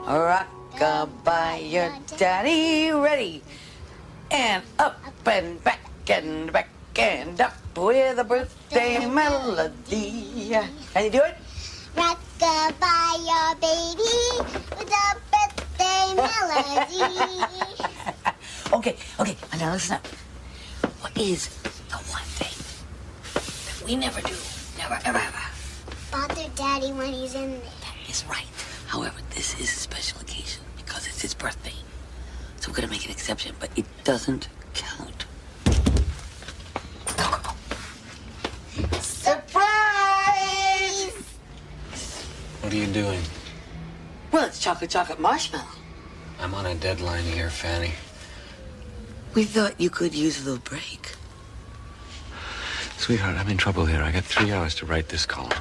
Rock-a-bye your daddy, ready. And up and back and up with a birthday melody. Can you do it? Rock-a-bye your baby with a birthday melody. Okay. Now listen up. What is the one thing that we never do? Never, ever. Bother Daddy when he's in there. That is right. However, this is a special occasion because it's his birthday. So we're gonna make an exception, but it doesn't count. Go. Surprise! What are you doing? Well, it's chocolate marshmallow. I'm on a deadline here, Fanny. We thought you could use a little break. Sweetheart, I'm in trouble here. I got 3 hours to write this column.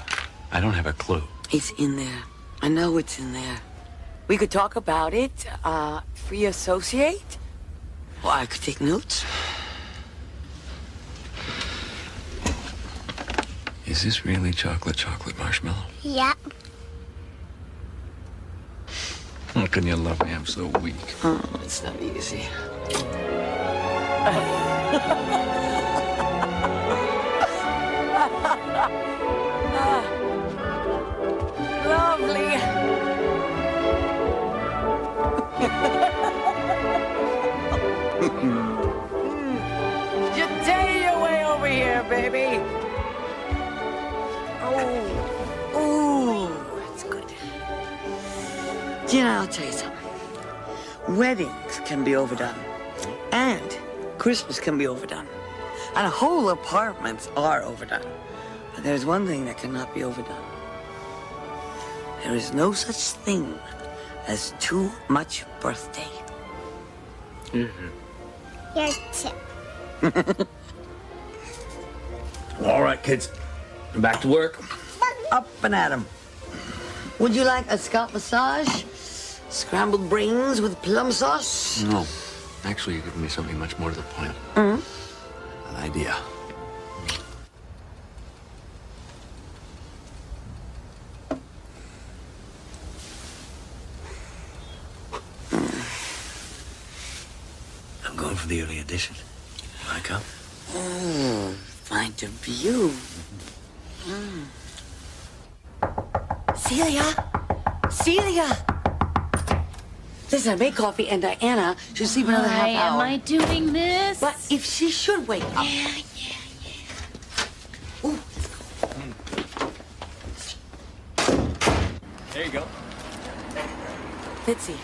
I don't have a clue. It's in there. I know it's in there. We could talk about it, free associate. Or I could take notes. Is this really chocolate marshmallow? Yep. How can you love me? I'm so weak. It's not easy. Lovely. Just take your way over here, baby. Oh, that's good. Gina, I'll tell you something. Weddings can be overdone. And Christmas can be overdone. And whole apartments are overdone. But there's one thing that cannot be overdone. There is no such thing as too much birthday. Your tip. All right, kids. Back to work. Up and at 'em. Would you like a scalp massage? Scrambled brains with plum sauce? No. Actually, you're giving me something much more to the point. Mm-hmm. An idea. I'm going for the early edition. Can I come? Find a view. Celia! Listen, I made coffee and Diana should sleep another half hour. Am I doing this? But if she should wake up. Yeah. Ooh. There you go. Let's see.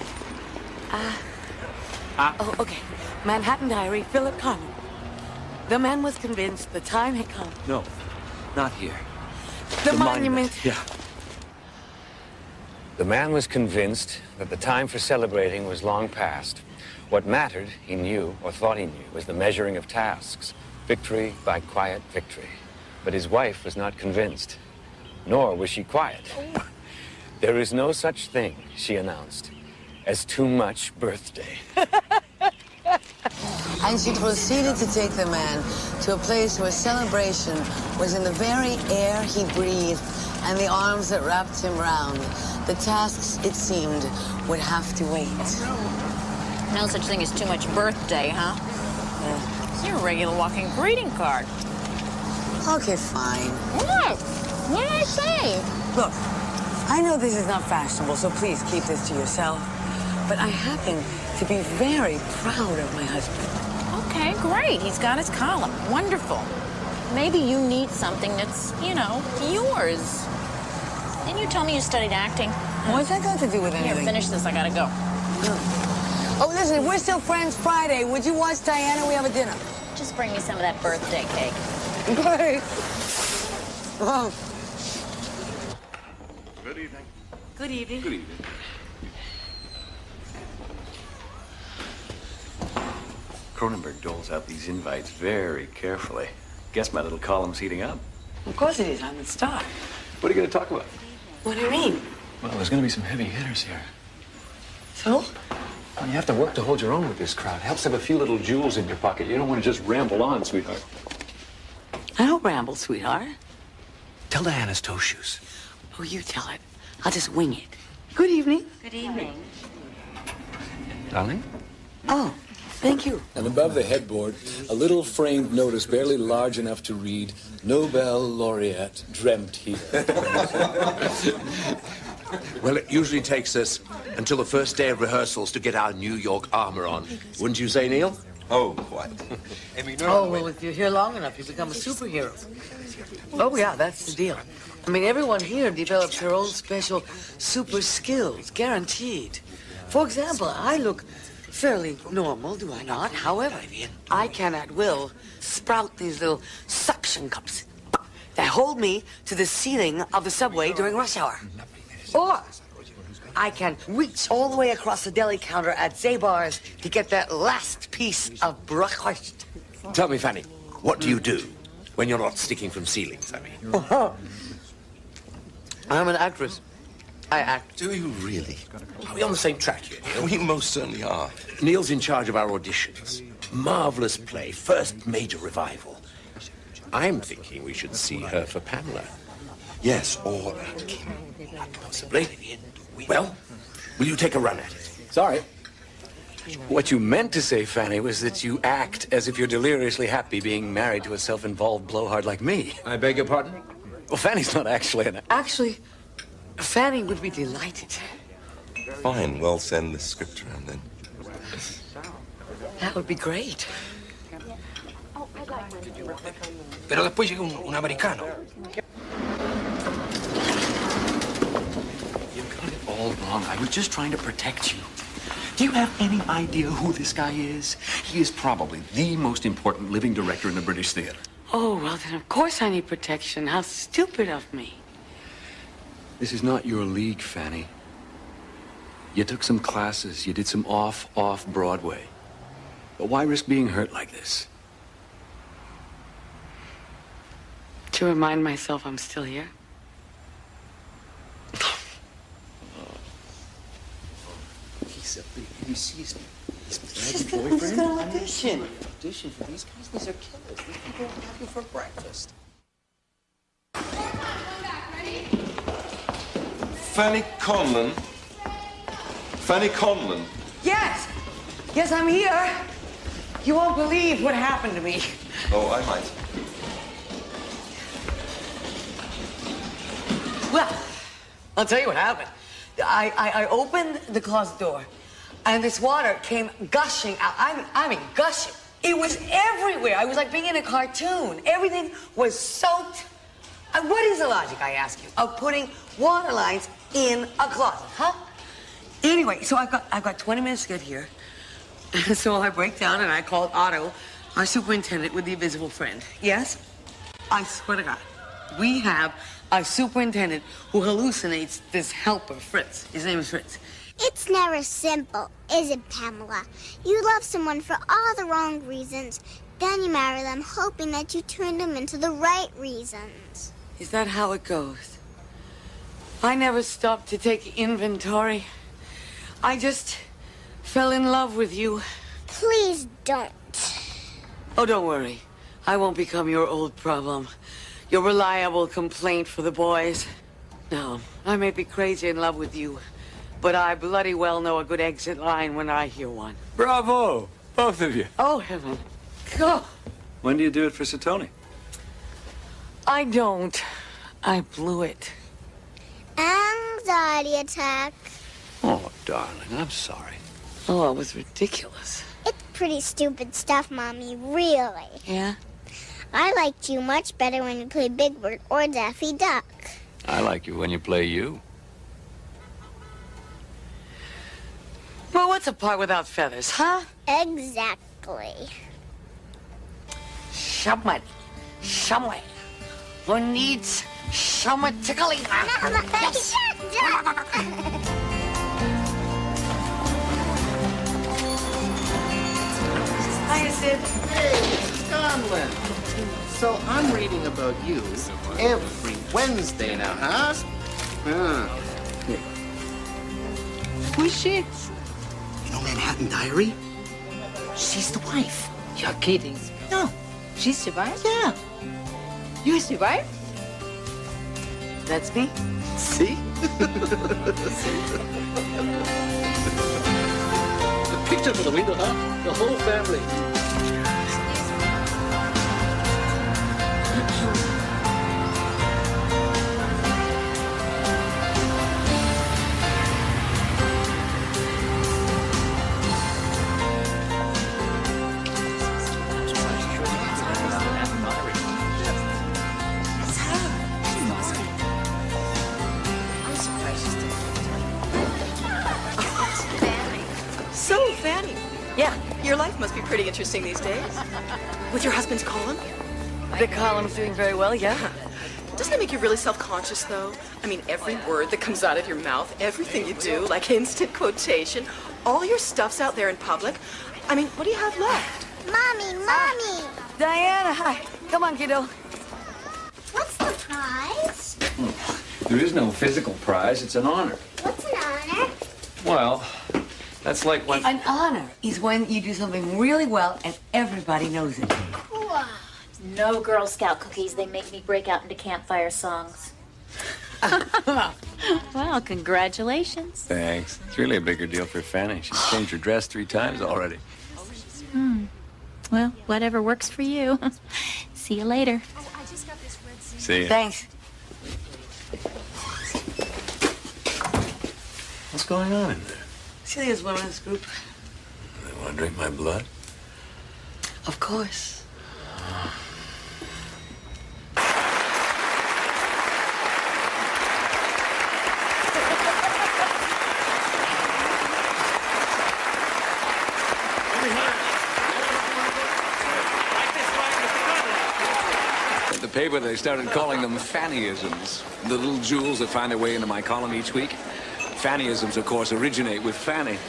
Oh, okay. Manhattan Diary, Philip Colm. The man was convinced the time had come. No, not here. The monument. Yeah. The man was convinced that the time for celebrating was long past. What mattered, he knew, or thought he knew, was the measuring of tasks, victory by quiet victory. But his wife was not convinced, nor was she quiet. There is no such thing, she announced, as too much birthday. And she proceeded to take the man to a place where celebration was in the very air he breathed and the arms that wrapped him round. The tasks, it seemed, would have to wait. No such thing as too much birthday, huh? Yeah. You're a regular walking greeting card. Okay, fine. What? What did I say? Look, I know this is not fashionable, so please keep this to yourself. But I happen to be very proud of my husband. Okay, great. He's got his column. Wonderful. Maybe you need something that's, yours. Didn't you tell me you studied acting? What's that got to do with anything? Here, finish this. I gotta go. Oh, listen, if we're still friends Friday, would you watch Diana? We have a dinner. Just bring me some of that birthday cake. Great. Oh. Good evening. Good evening. Good evening. Cronenberg doles out these invites very carefully. Guess my little column's heating up. Of course it is. I'm the star. What are you going to talk about? What do you mean? Well, there's going to be some heavy hitters here. So? Well, you have to work to hold your own with this crowd. It helps to have a few little jewels in your pocket. You don't want to just ramble on, sweetheart. I don't ramble, sweetheart. Tell Diana's toe shoes. Oh, you tell it. I'll just wing it. Good evening. Good evening. Darling? Oh, thank you. And above the headboard, a little framed notice barely large enough to read, Nobel laureate dreamt here. Well, it usually takes us until the first day of rehearsals to get our New York armor on. Wouldn't you say, Neil? Oh, quite. Oh, well, if you're here long enough, you become a superhero. Oh, yeah, that's the deal. I mean, everyone here develops their own special super skills, guaranteed. For example, I look fairly normal, do I not? However, I can at will sprout these little suction cups that hold me to the ceiling of the subway during rush hour. Or I can reach all the way across the deli counter at Zabar's to get that last piece of breakfast. Tell me, Fanny, what do you do when you're not sticking from ceilings, I mean? I'm an actress. I act. Do you really? Are we on the same track here, Neil? We most certainly are. Neil's in charge of our auditions. Marvelous play, first major revival. I'm thinking we should see her for Pamela. Yes, or Kim. Possibly. Well, will you take a run at it? Sorry. What you meant to say, Fanny, was that you act as if you're deliriously happy being married to a self-involved blowhard like me. I beg your pardon? Well, Fanny's not actually an... Actually, Fanny would be delighted. Fine, well, send the script around then. That would be great. Pero después llega un americano. You got it all wrong. I was just trying to protect you. Do you have any idea who this guy is? He is probably the most important living director in the British theater. Oh, well, then of course I need protection. How stupid of me. This is not your league, Fanny. You took some classes. You did some off Broadway. But why risk being hurt like this? To remind myself I'm still here. He's a big... You see his He's gonna audition. Audition for these guys? These are killers. These people will have you for breakfast. Fanny Conlon. Fanny Conlon. Yes! Yes, I'm here. You won't believe what happened to me. Oh, I might. Well, I'll tell you what happened. I opened the closet door, and this water came gushing out. I mean, gushing. It was everywhere. I was like being in a cartoon. Everything was soaked. What is the logic, I ask you, of putting water lines in a closet, huh? Anyway, so I've got 20 minutes to get here. So I break down and I called Otto, our superintendent with the invisible friend. Yes? I swear to God, we have a superintendent who hallucinates this helper, Fritz. His name is Fritz. It's never simple, is it, Pamela? You love someone for all the wrong reasons. Then you marry them, hoping that you turn them into the right reasons. Is that how it goes? I never stopped to take inventory. I just fell in love with you. Please don't. Oh, don't worry. I won't become your old problem. Your reliable complaint for the boys. No, I may be crazy in love with you, but I bloody well know a good exit line when I hear one. Bravo! Both of you. Oh, heaven. Go. When do you do it for Satoni? I don't. I blew it. Anxiety attack. Oh, darling, I'm sorry. Oh, it was ridiculous. It's pretty stupid stuff, Mommy, really. Yeah? I liked you much better when you played Big Bird or Daffy Duck. I like you when you play you. Well, what's a part without feathers, huh? Exactly. Someone. Who needs someone tickling. Hiya, Sid. Hey, Mrs. Conlon. So I'm reading about you every Wednesday now, huh? Who's she? You know Manhattan Diary? She's the wife. You're kidding. No. She survived? Yeah. You survived? That's me. See? A picture for the window, huh? The whole family. So, Fanny. Yeah, your life must be pretty interesting these days. With your husband's Colm? The column's doing very well, yeah. Doesn't it make you really self-conscious, though? I mean, every word that comes out of your mouth, everything you do, like instant quotation, all your stuff's out there in public. I mean, what do you have left? Mommy! Diana, hi. Come on, kiddo. What's the prize? There is no physical prize. It's an honor. What's an honor? Well, that's like when... An honor is when you do something really well and everybody knows it. Cool. No Girl Scout cookies. They make me break out into campfire songs. Well, congratulations. Thanks. It's really a bigger deal for Fanny. She's changed her dress 3 times already. Well, whatever works for you. See you later. See ya. Thanks. What's going on in there? Celia's women's group. They want to drink my blood? Of course. At the paper, they started calling them Fannyisms. The little jewels that find their way into my column each week. Fannyisms, of course, originate with Fanny.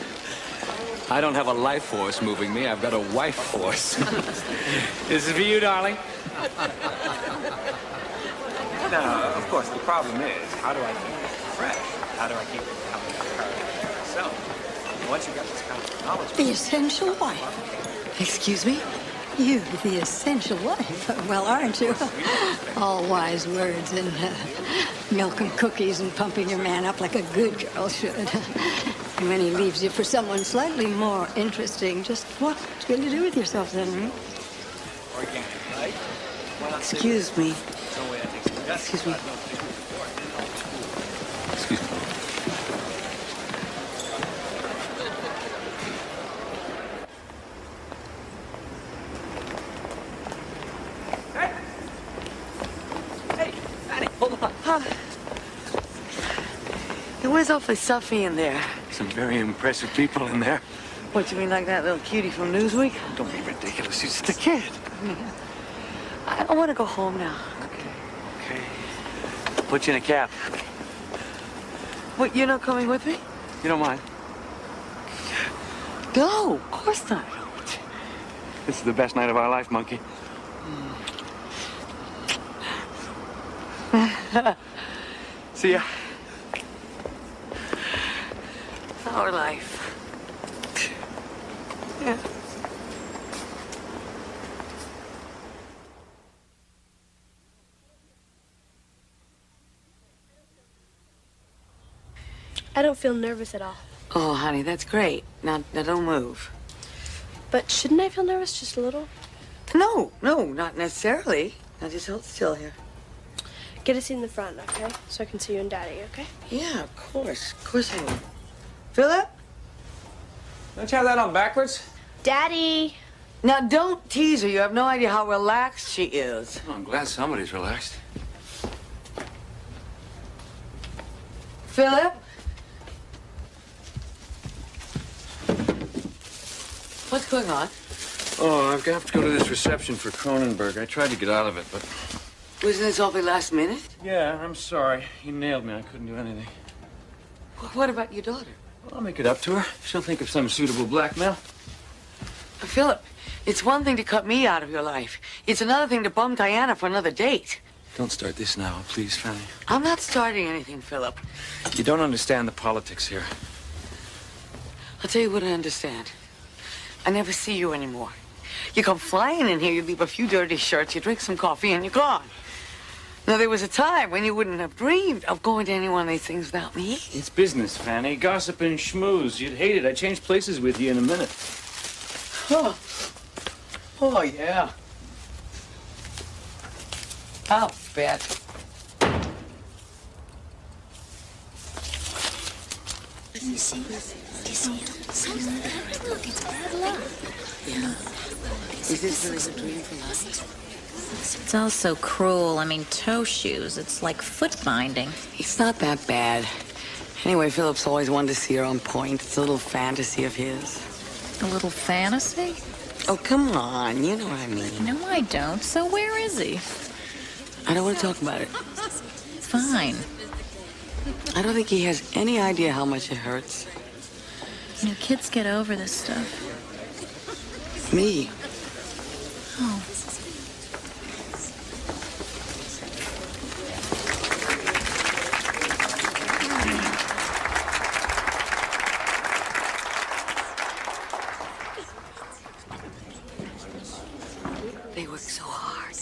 I don't have a life force moving me. I've got a wife force. This is for you, darling. Now, of course, the problem is, how do I keep it fresh? How do I keep it coming out myself? Once you've got this kind of knowledge... The essential wife. Excuse me? You, the essential wife. Well, aren't you? All wise words and milk and cookies and pumping your man up like a good girl should. And when he leaves you for someone slightly more interesting, just what are you going to do with yourself then, hmm? Organic, right? Excuse me. Excuse me. Excuse me. It was awfully stuffy in there. Some very impressive people in there. What, you mean like that little cutie from Newsweek? Don't be ridiculous. She's just a kid. I want to go home now. Okay. Put you in a cab. What, you're not coming with me? You don't mind? No, of course not. This is the best night of our life, monkey. See ya. Our life. Yeah. I don't feel nervous at all. Oh, honey, that's great. Now don't move. But shouldn't I feel nervous just a little? No, not necessarily. Now just hold still here. Get a seat in the front, okay? So I can see you and Daddy, okay? Yeah, of course. Of course I will. Philip? Don't you have that on backwards? Daddy! Now don't tease her. You have no idea how relaxed she is. Oh, I'm glad somebody's relaxed. Philip? What's going on? Oh, I've got to go to this reception for Cronenberg. I tried to get out of it, but... Wasn't this awfully last minute? Yeah, I'm sorry. He nailed me. I couldn't do anything. What about your daughter? Well, I'll make it up to her. She'll think of some suitable blackmail. Philip, it's one thing to cut me out of your life. It's another thing to bum Diana for another date. Don't start this now, please, Fanny. I'm not starting anything, Philip. You don't understand the politics here. I'll tell you what I understand. I never see you anymore. You come flying in here, you leave a few dirty shirts, you drink some coffee, and you're gone. Now, there was a time when you wouldn't have dreamed of going to any one of these things without me. It's business, Fanny. Gossip and schmooze. You'd hate it. I'd change places with you in a minute. Oh, yeah. I'll bet. Do you see it? Look, it's bad luck. Yeah. Is this really a dream for us? It's all so cruel. I mean, toe shoes. It's like foot binding. It's not that bad. Anyway, Philip's always wanted to see her on point. It's a little fantasy of his. A little fantasy? Oh, come on. You know what I mean. No, I don't. So where is he? I don't want to talk about it. Fine. I don't think he has any idea how much it hurts. You know, kids get over this stuff. Me? Oh. They work so hard.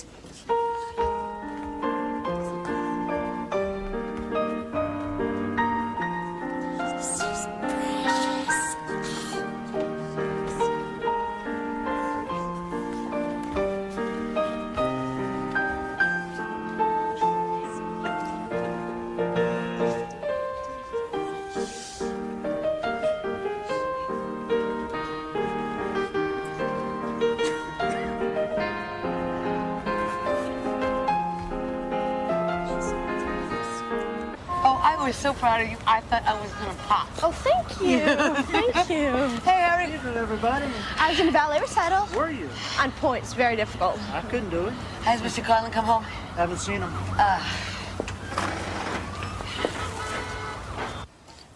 I was so proud of you, I thought I was gonna pop. Oh, thank you. Thank you. Hey, how are you doing, everybody? I was in the ballet recital. Were you? On point. It's very difficult. I couldn't do it. Has Mr. Carlin come home? Haven't seen him.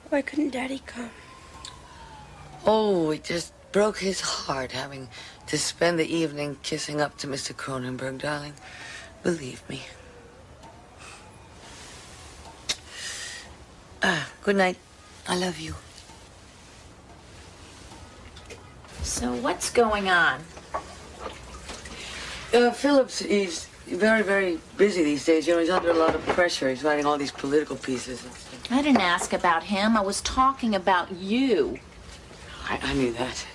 Why couldn't Daddy come? Oh, it just broke his heart having to spend the evening kissing up to Mr. Cronenberg, darling. Believe me. Good night. I love you. So what's going on? Phillips, he's very, very busy these days. You know, he's under a lot of pressure. He's writing all these political pieces. I didn't ask about him. I was talking about you. I knew that.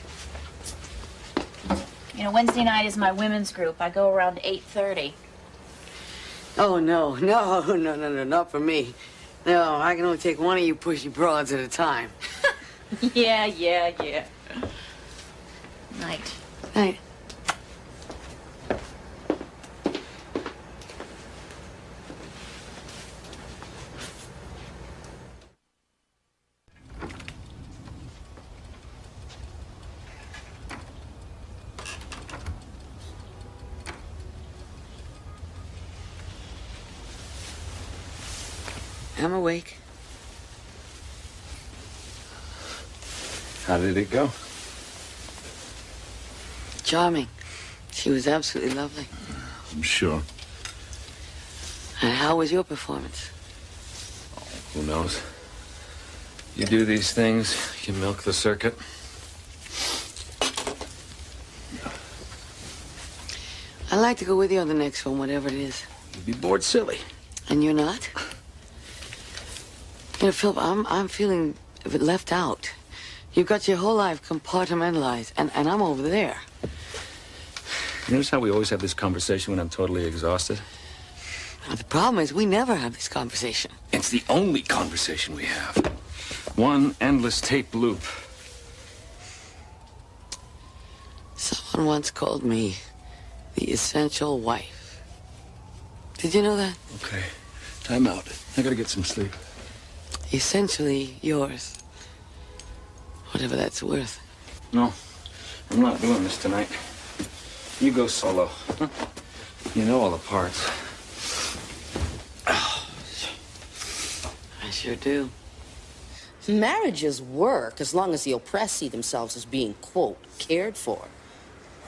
You know, Wednesday night is my women's group. I go around 8:30. Oh, no, not for me. No, I can only take one of you pushy broads at a time. Yeah. Night. Night. I'm awake. How did it go? Charming. She was absolutely lovely. I'm sure. And how was your performance? Who knows? You do these things, you milk the circuit. I'd like to go with you on the next one, whatever it is. You'd be bored silly. And you're not? You know, Philip, I'm feeling a bit left out. You've got your whole life compartmentalized, and I'm over there. You notice how we always have this conversation when I'm totally exhausted? Now, the problem is we never have this conversation. It's the only conversation we have. One endless tape loop. Someone once called me the essential wife. Did you know that? Okay, time out. I gotta get some sleep. Essentially yours. Whatever that's worth. No, I'm not doing this tonight. You go solo. You know all the parts. I sure do. Marriages work as long as the oppressed see themselves as being, quote, cared for.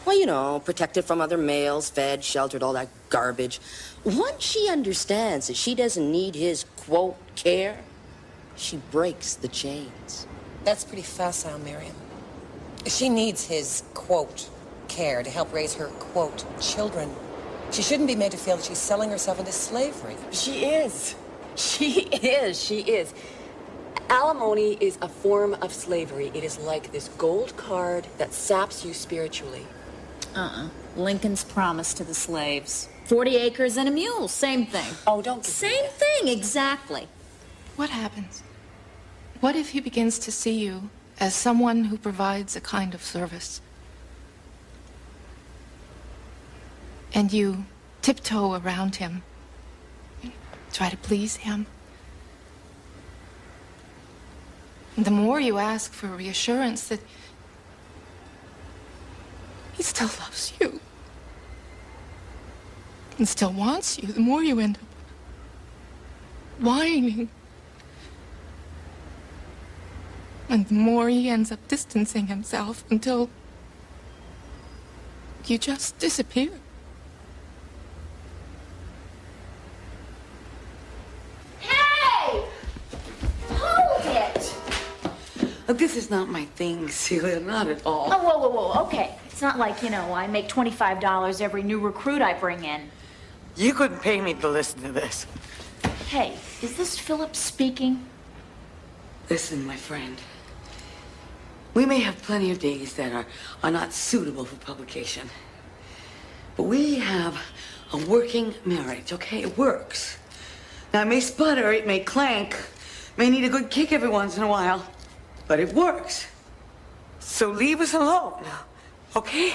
Well, you know, protected from other males, fed, sheltered, all that garbage. Once she understands that she doesn't need his, quote, care, she breaks the chains. That's pretty facile, Miriam. She needs his, quote, care to help raise her, quote, children. She shouldn't be made to feel that she's selling herself into slavery. She is. She is. Alimony is a form of slavery. It is like this gold card that saps you spiritually. Lincoln's promise to the slaves. 40 acres and a mule, same thing. Oh, don't. Same thing, exactly. What happens? What if he begins to see you as someone who provides a kind of service? And you tiptoe around him, try to please him. And the more you ask for reassurance that he still loves you and still wants you, the more you end up whining. And the more he ends up distancing himself until you just disappear. Hey! Hold it! Look, this is not my thing, Celia, not at all. Oh, whoa, whoa, whoa, okay. It's not like, I make $25 every new recruit I bring in. You couldn't pay me to listen to this. Hey, is this Philip speaking? Listen, my friend. We may have plenty of days that are not suitable for publication. But we have a working marriage, okay? It works. Now, it may sputter, it may clank, may need a good kick every once in a while, but it works. So leave us alone, okay?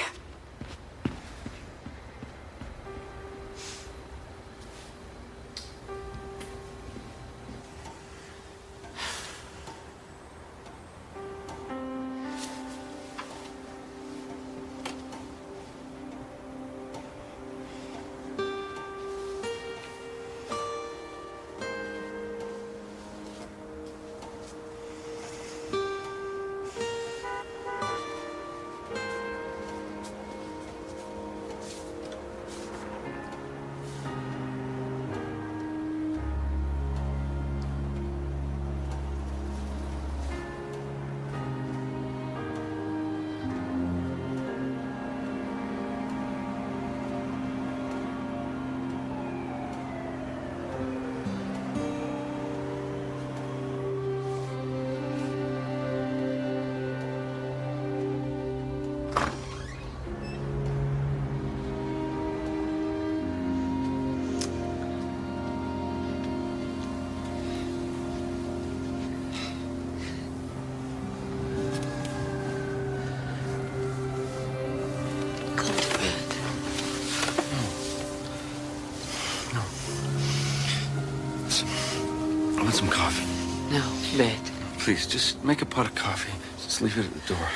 I want some coffee. No, bed. Please, just make a pot of coffee. Just leave it at the door.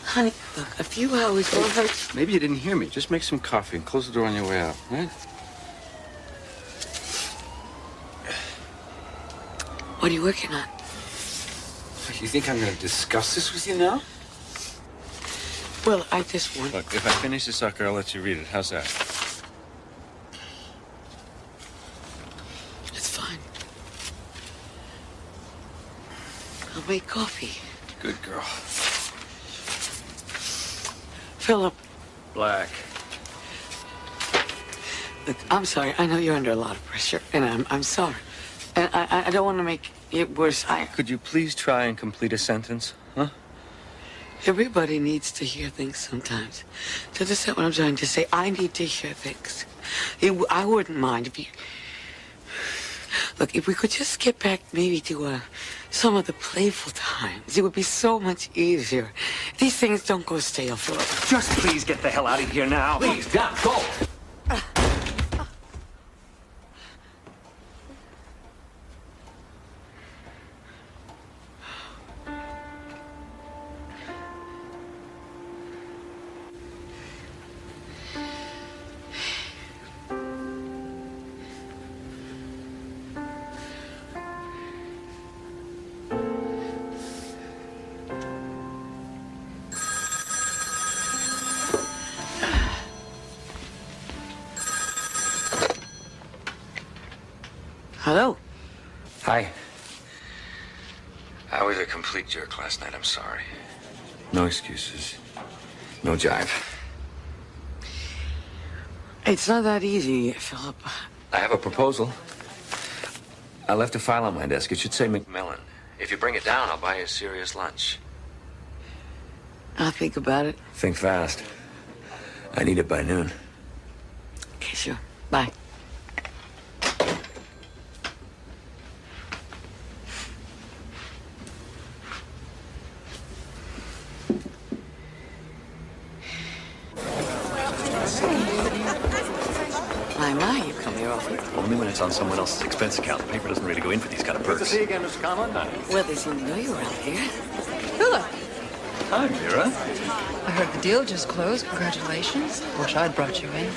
Honey, look, a few hours won't hurt. Maybe you didn't hear me. Just make some coffee and close the door on your way out, right? What are you working on? You think I'm going to discuss this with you now? Well, I just want... Look, if I finish the sucker, I'll let you read it. How's that? It's fine. I'll make coffee. Good girl. Philip. Black. Look, I'm sorry. I know you're under a lot of pressure, and I'm sorry. And I don't want to make it worse. Could you please try and complete a sentence, huh? Everybody needs to hear things sometimes. To understand what I'm trying to say, I need to hear things. I wouldn't mind if you... Look, if we could just get back maybe to some of the playful times, it would be so much easier. These things don't go stale, Philip. Just please get the hell out of here now. Please, now, go. Hello. Hi. I was a complete jerk last night. I'm sorry. No excuses. No jive. It's not that easy, Philip. I have a proposal. I left a file on my desk. It should say Macmillan. If you bring it down, I'll buy you a serious lunch. I'll think about it. Think fast. I need it by noon. Okay, sure. Bye. My, you come here often. Only when it's on someone else's expense account. The paper doesn't really go in for these kind of perks. Good to see you again, Mr. Colm. Well, they seem to know you around here. Philip, Hi, Feore. I heard the deal just closed. Congratulations. Wish I'd brought you in.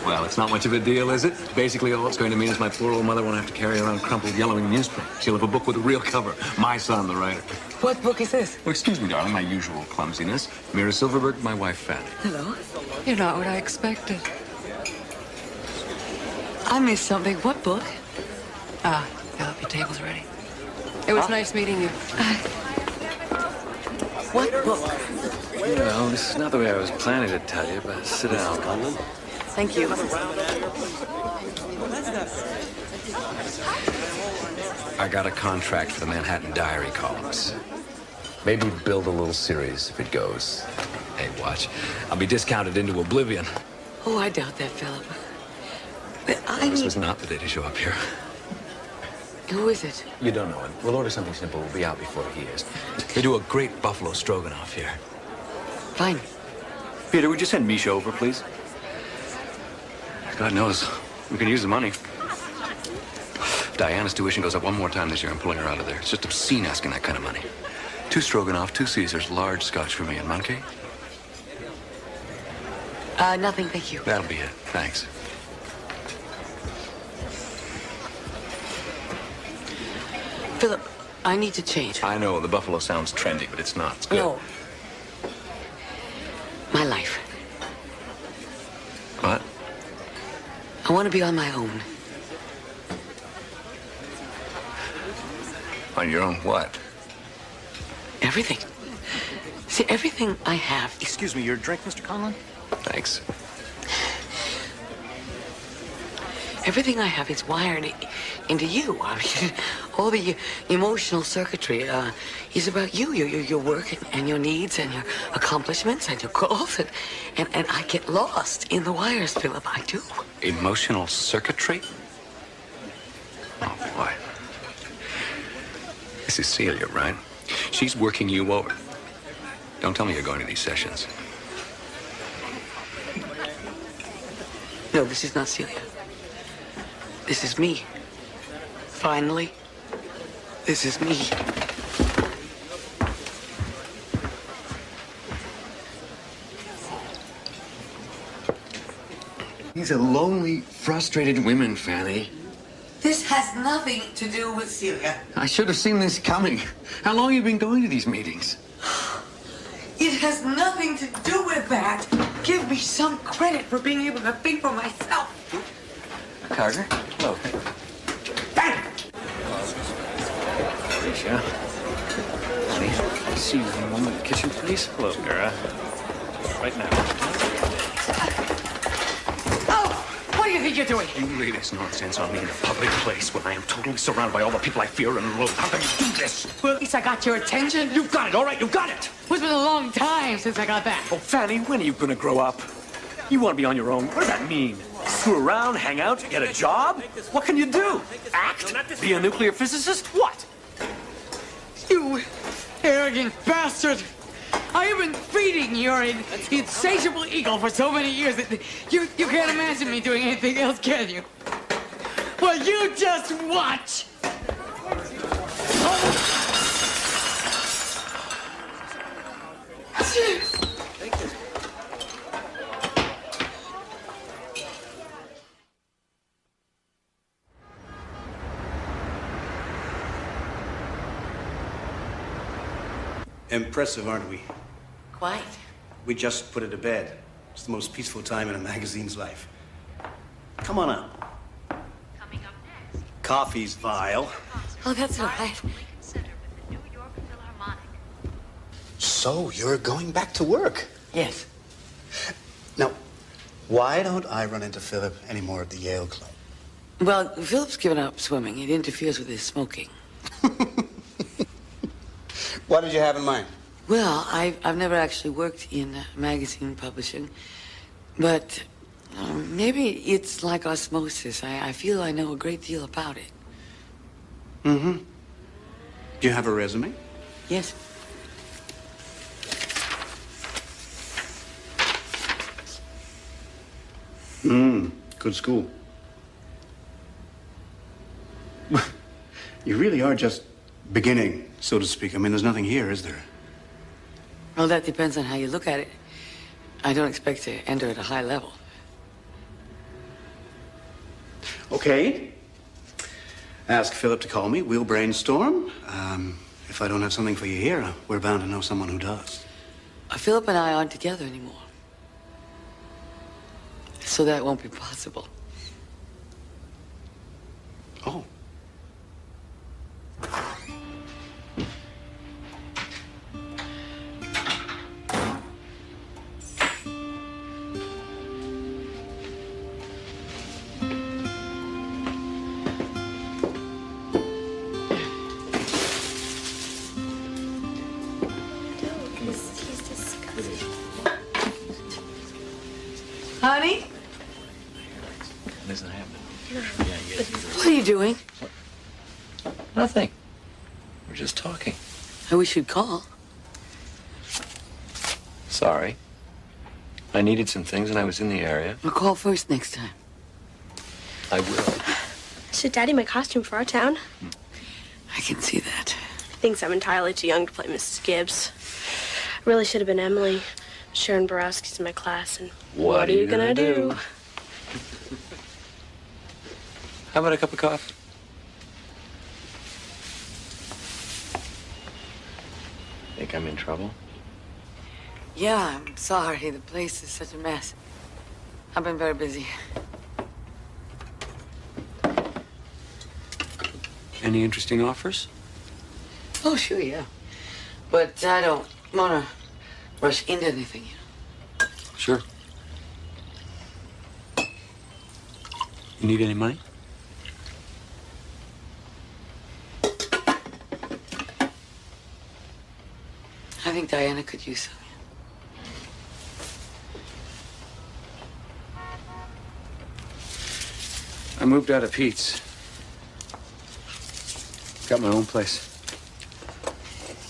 Well, it's not much of a deal, is it? Basically, all it's going to mean is my poor old mother won't have to carry around crumpled yellowing newspaper. She'll have a book with a real cover. My son, the writer. What book is this? Oh, excuse me, darling, my usual clumsiness. Mira Silverberg, my wife, Fanny. Hello. You're not what I expected. I missed something. What book? Ah, Philip, your table's ready. It was nice meeting you. What book? Well, this is not the way I was planning to tell you, but sit down. Thank you. I got a contract for the Manhattan Diary columns. Maybe build a little series if it goes. Hey, watch. I'll be discounted into oblivion. Oh, I doubt that, Philip. But This was not the day to show up here. Who is it? You don't know him. We'll order something simple. We'll be out before he is. They do a great buffalo stroganoff here. Fine. Peter, would you send Misha over, please? God knows. We can use the money. If Diana's tuition goes up one more time this year, I'm pulling her out of there. It's just obscene asking that kind of money. 2 stroganoff, 2 Caesars, large scotch for me, and monkey? Nothing, thank you. That'll be it. Thanks. Philip, I need to change. I know the buffalo sounds trendy, but it's not. It's good. No. My life. What? I want to be on my own. On your own what? Everything. See, everything I have. Excuse me, your drink, Mr. Conlon? Thanks. Everything I have is wired into you. I mean, all the emotional circuitry is about you, your work and your needs and your accomplishments and your goals. And I get lost in the wires, Philip. I do. Emotional circuitry? Oh, boy. This is Celia, right? She's working you over. Don't tell me you're going to these sessions. No, this is not Celia. This is me. Finally, this is me. These are lonely, frustrated women, Fanny. This has nothing to do with Celia. I should have seen this coming. How long have you been going to these meetings? It has nothing to do with that. Give me some credit for being able to think for myself. Carter? Hello. Bang! Alicia. Honey, see you in a moment in the kitchen, please. Hello, Vera. Right now. What do you think you're doing? You lay this nonsense on me in a public place when I am totally surrounded by all the people I fear and loathe. How can you do this? Well, at least I got your attention. You've got it, all right? You got it. It's been a long time since I got that. Oh, Fanny, when are you going to grow up? You want to be on your own. What does that mean? Screw around, hang out, get a job? What can you do? Act? Be a nuclear physicist? What? You arrogant bastard! I have been feeding your insatiable ego for so many years that you can't imagine me doing anything else, can you? Well, you just watch! Impressive, aren't we? Quite. We just put it to bed. It's the most peaceful time in a magazine's life. Come on up. Coming up next. Coffee's vile. Oh, that's all right. So, you're going back to work? Yes. Now, Why don't I run into Philip anymore at the Yale Club? Well, Philip's given up swimming. It interferes with his smoking. What did you have in mind? Well, I've never actually worked in magazine publishing, but maybe it's like osmosis. I feel I know a great deal about it. Mm-hmm. Do you have a resume? Yes. Good school. You really are just beginning, so to speak. I mean, there's nothing here, is there? Well, that depends on how you look at it. I don't expect to enter at a high level. Okay. Ask Philip to call me. We'll brainstorm. If I don't have something for you here, we're bound to know someone who does. Philip and I aren't together anymore. So that won't be possible. Oh. Honey? Doesn't happen. What are you doing? Nothing. We're just talking. I wish you'd call. Sorry. I needed some things and I was in the area. I'll call first next time. I will. Should Daddy my costume for our town? I can see that. He thinks I'm entirely too young to play Mrs. Gibbs. I really should have been Emily. Sharon Borowski's in my class, and what are you gonna do? How about a cup of coffee? Think I'm in trouble? Yeah, I'm sorry. The place is such a mess. I've been very busy. Any interesting offers? Oh, sure, yeah. But I don't want to rush into anything, you know. Sure. You need any money? I think Diana could use some. I moved out of Pete's. Got my own place.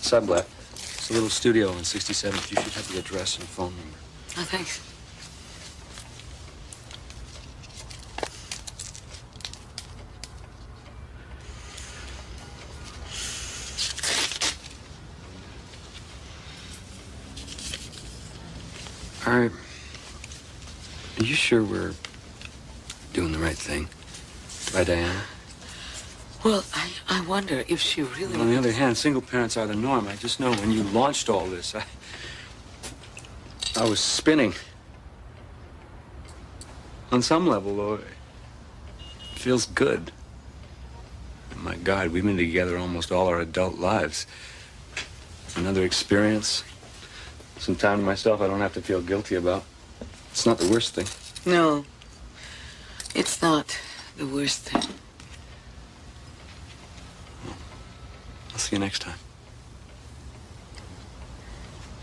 Sublet. It's a little studio on 67th. You should have the address and phone number. Oh, thanks. Are you sure we're doing the right thing by Diana? Well, I wonder if she really... On the other hand, single parents are the norm. I just know when you launched all this, I was spinning. On some level, though, it feels good. My God, we've been together almost all our adult lives. Another experience. Some time to myself I don't have to feel guilty about. It's not the worst thing. No, it's not the worst thing. I'll see you next time.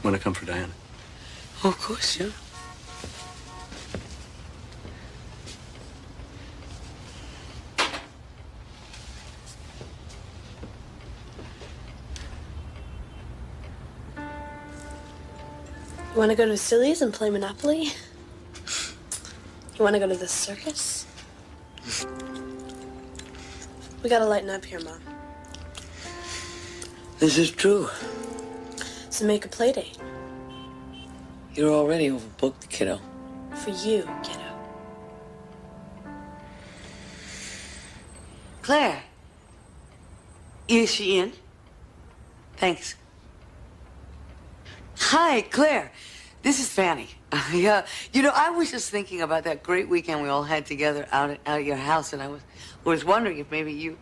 Want to come for Diana? Oh, of course, yeah. You want to go to Silly's and play Monopoly? You want to go to the circus? We gotta lighten up here, Mom. This is true. So make a play date. You're already overbooked, kiddo. For you, kiddo. Claire. Is she in? Thanks. Hi, Claire. This is Fanny. Yeah, you know, I was just thinking about that great weekend we all had together out at your house, and I was wondering if maybe you...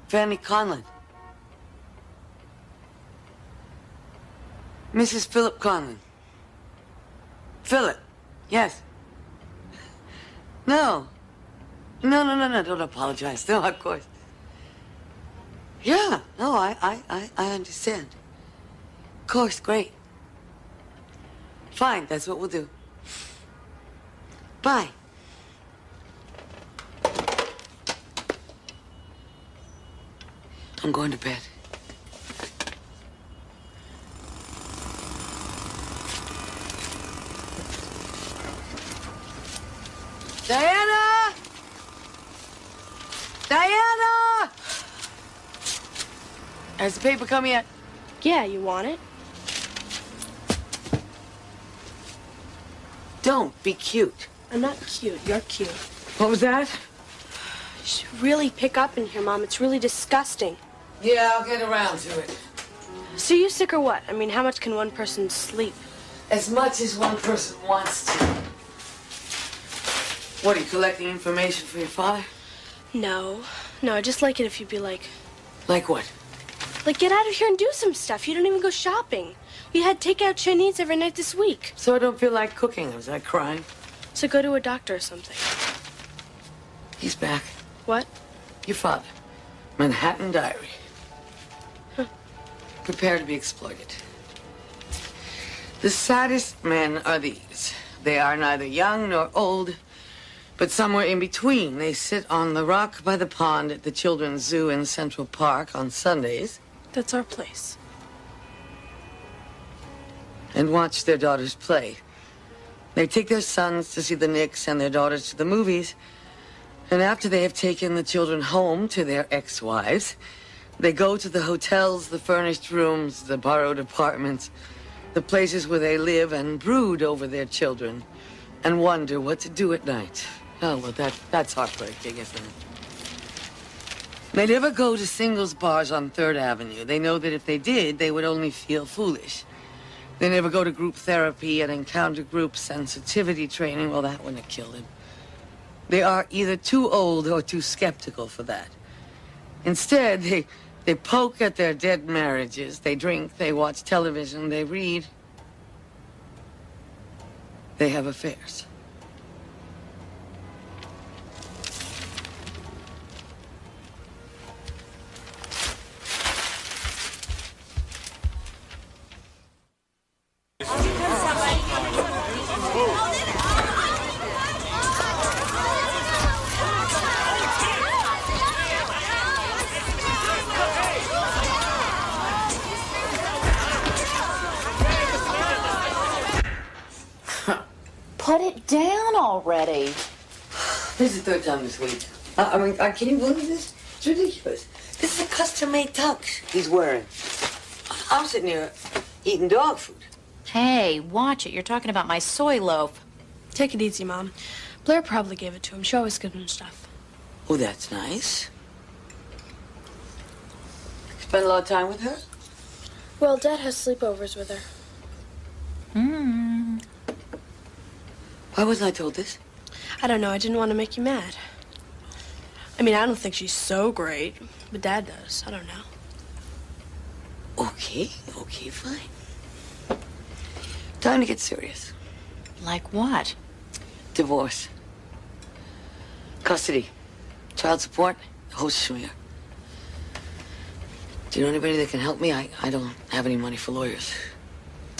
Fanny Conlon. Mrs. Philip Conlon. Philip. Yes. No. No, don't apologize. No, of course. Yeah, no, I understand. Of course, great. Fine, that's what we'll do. Bye. I'm going to bed. Diana! Diana! Has the paper come yet? Yeah, you want it? Don't be cute. I'm not cute. You're cute. What was that? You should really pick up in here, Mom. It's really disgusting. Yeah, I'll get around to it. So you sick or what? I mean, how much can one person sleep? As much as one person wants to. What, are you collecting information for your father? No. No, I'd just like it if you'd be like... Like what? Like, get out of here and do some stuff. You don't even go shopping. We had takeout Chinese every night this week. So I don't feel like cooking. Was I crying? So go to a doctor or something. He's back. What? Your father. Manhattan Diary. Prepare to be exploited. The saddest men are these. They are neither young nor old, but somewhere in between. They sit on the rock by the pond at the Children's Zoo in Central Park on Sundays. That's our place. And watch their daughters play. They take their sons to see the Knicks and their daughters to the movies. And after they have taken the children home to their ex-wives, they go to the hotels, the furnished rooms, the borrowed apartments, the places where they live and brood over their children and wonder what to do at night. Oh, well, that's heartbreaking, isn't it? They never go to singles bars on 3rd Avenue. They know that if they did, they would only feel foolish. They never go to group therapy and encounter group sensitivity training. Well, that wouldn't have killed him. They are either too old or too skeptical for that. Instead, they poke at their dead marriages. They drink, they watch television, they read. They have affairs. Put it down already. This is the 3rd time this week. I mean, can you believe this? It's ridiculous. This is a custom-made tux he's wearing. I'm sitting here eating dog food. Hey, watch it. You're talking about my soy loaf. Take it easy, Mom. Blair probably gave it to him. She always gives him stuff. Oh, that's nice. Spend a lot of time with her? Well, Dad has sleepovers with her. Why wasn't I told this? I don't know. I didn't want to make you mad. I mean, I don't think she's so great, but Dad does. I don't know. Okay, fine. Time to get serious. Like what? Divorce. Custody. Child support. The whole schmear. Do you know anybody that can help me? I don't have any money for lawyers.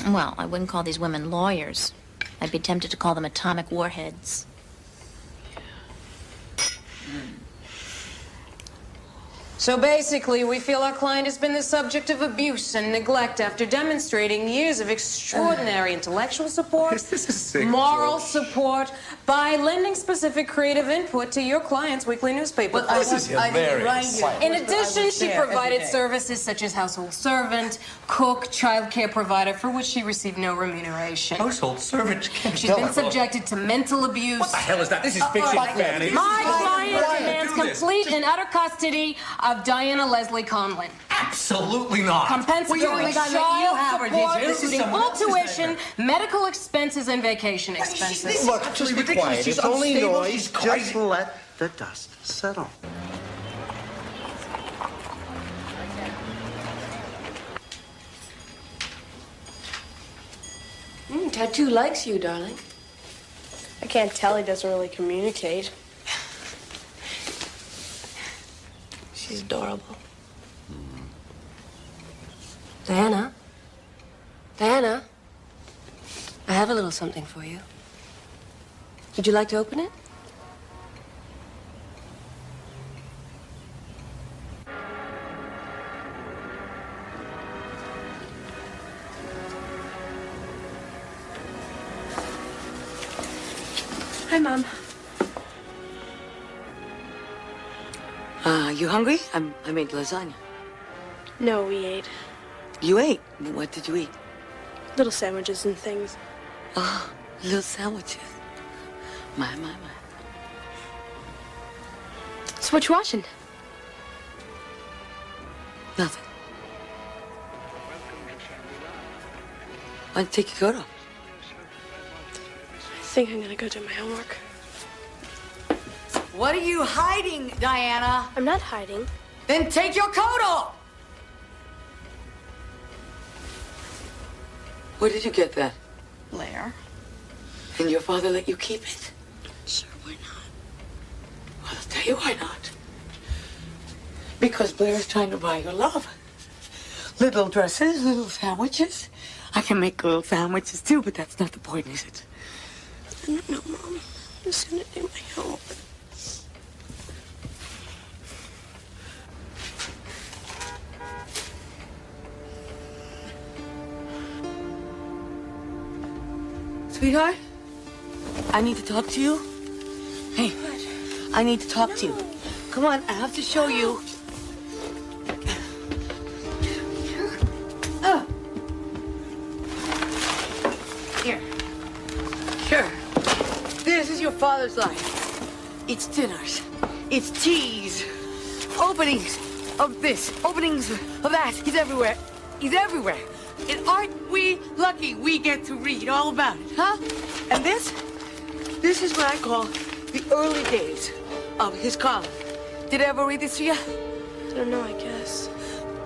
Well, I wouldn't call these women lawyers. I'd be tempted to call them atomic warheads. So basically, we feel our client has been the subject of abuse and neglect after demonstrating years of extraordinary intellectual support, moral support, by lending specific creative input to your client's weekly newspaper. In addition, she provided services such as household servant, cook, child care provider, for which she received no remuneration. Household servant? She's been subjected to mental abuse. What the hell is that? This is fiction, Fanny. My client demands complete and utter custody of Diana Leslie Conlon. Absolutely not. Compensatory child support, including full tuition, medical expenses, and vacation expenses. Look, just be quiet. It's only noise. Just let the dust settle. Tattoo likes you, darling. I can't tell he doesn't really communicate. She's adorable. Diana? Diana? I have a little something for you. Would you like to open it? Hi, Mom. You hungry? I made lasagna. No, we ate. You ate? What did you eat? Little sandwiches and things. Oh, little sandwiches. My. So what you watching? Nothing. Why don't you take your coat off? I think I'm gonna go do my homework. What are you hiding, Diana? I'm not hiding. Then take your coat off! Where did you get that? Blair. And your father let you keep it? Sure, why not? Well, I'll tell you why not. Because Blair is trying to buy your love. Little dresses, little sandwiches. I can make little sandwiches too, but that's not the point, is it? I don't know, Mom. I'm just gonna do my homework. Sweetheart, I need to talk to you. Hey, I need to talk to you. Come on, I have to show you. Here. Sure. This is your father's life. It's dinners. It's teas. Openings of this. Openings of that. He's everywhere. He's everywhere. And aren't we lucky we get to read all about it, huh? And this is what I call the early days of his column. Did I ever read this to you? I don't know, I guess.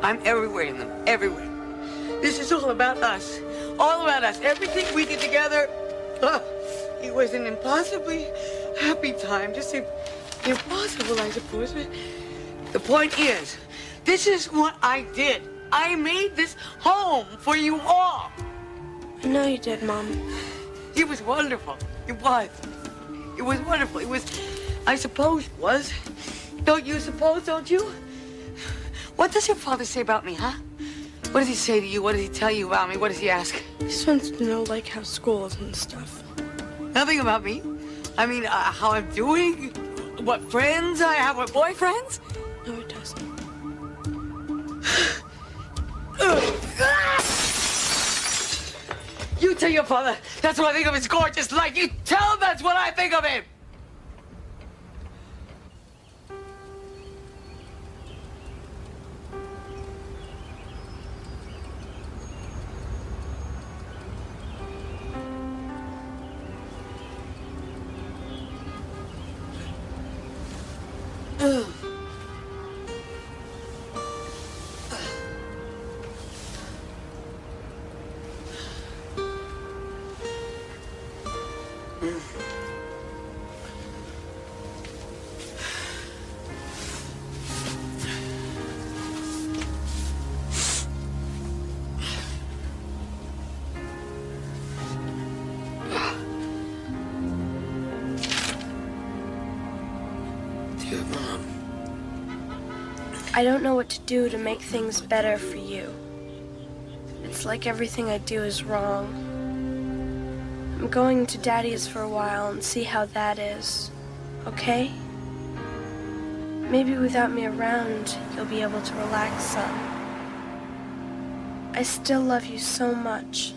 I'm everywhere in them, everywhere. This is all about us. All about us. Everything we did together. It was an impossibly happy time. Just impossible, I suppose. But the point is, this is what I did. I made this home for you all. I know you did, Mom. It was wonderful. It was. It was wonderful. It was, I suppose it was. Don't you suppose, don't you? What does your father say about me, huh? What does he say to you? What does he tell you about me? What does he ask? He just wants to know, like, how school is and stuff. Nothing about me. I mean, how I'm doing, what friends I have, what boyfriends. No, it doesn't. You tell your father that's what I think of his gorgeous life. You tell him that's what I think of him. Dear Mom. I don't know what to do to make things better for you. It's like everything I do is wrong. I'm going to Daddy's for a while and see how that is. Okay? Maybe without me around, you'll be able to relax some. I still love you so much.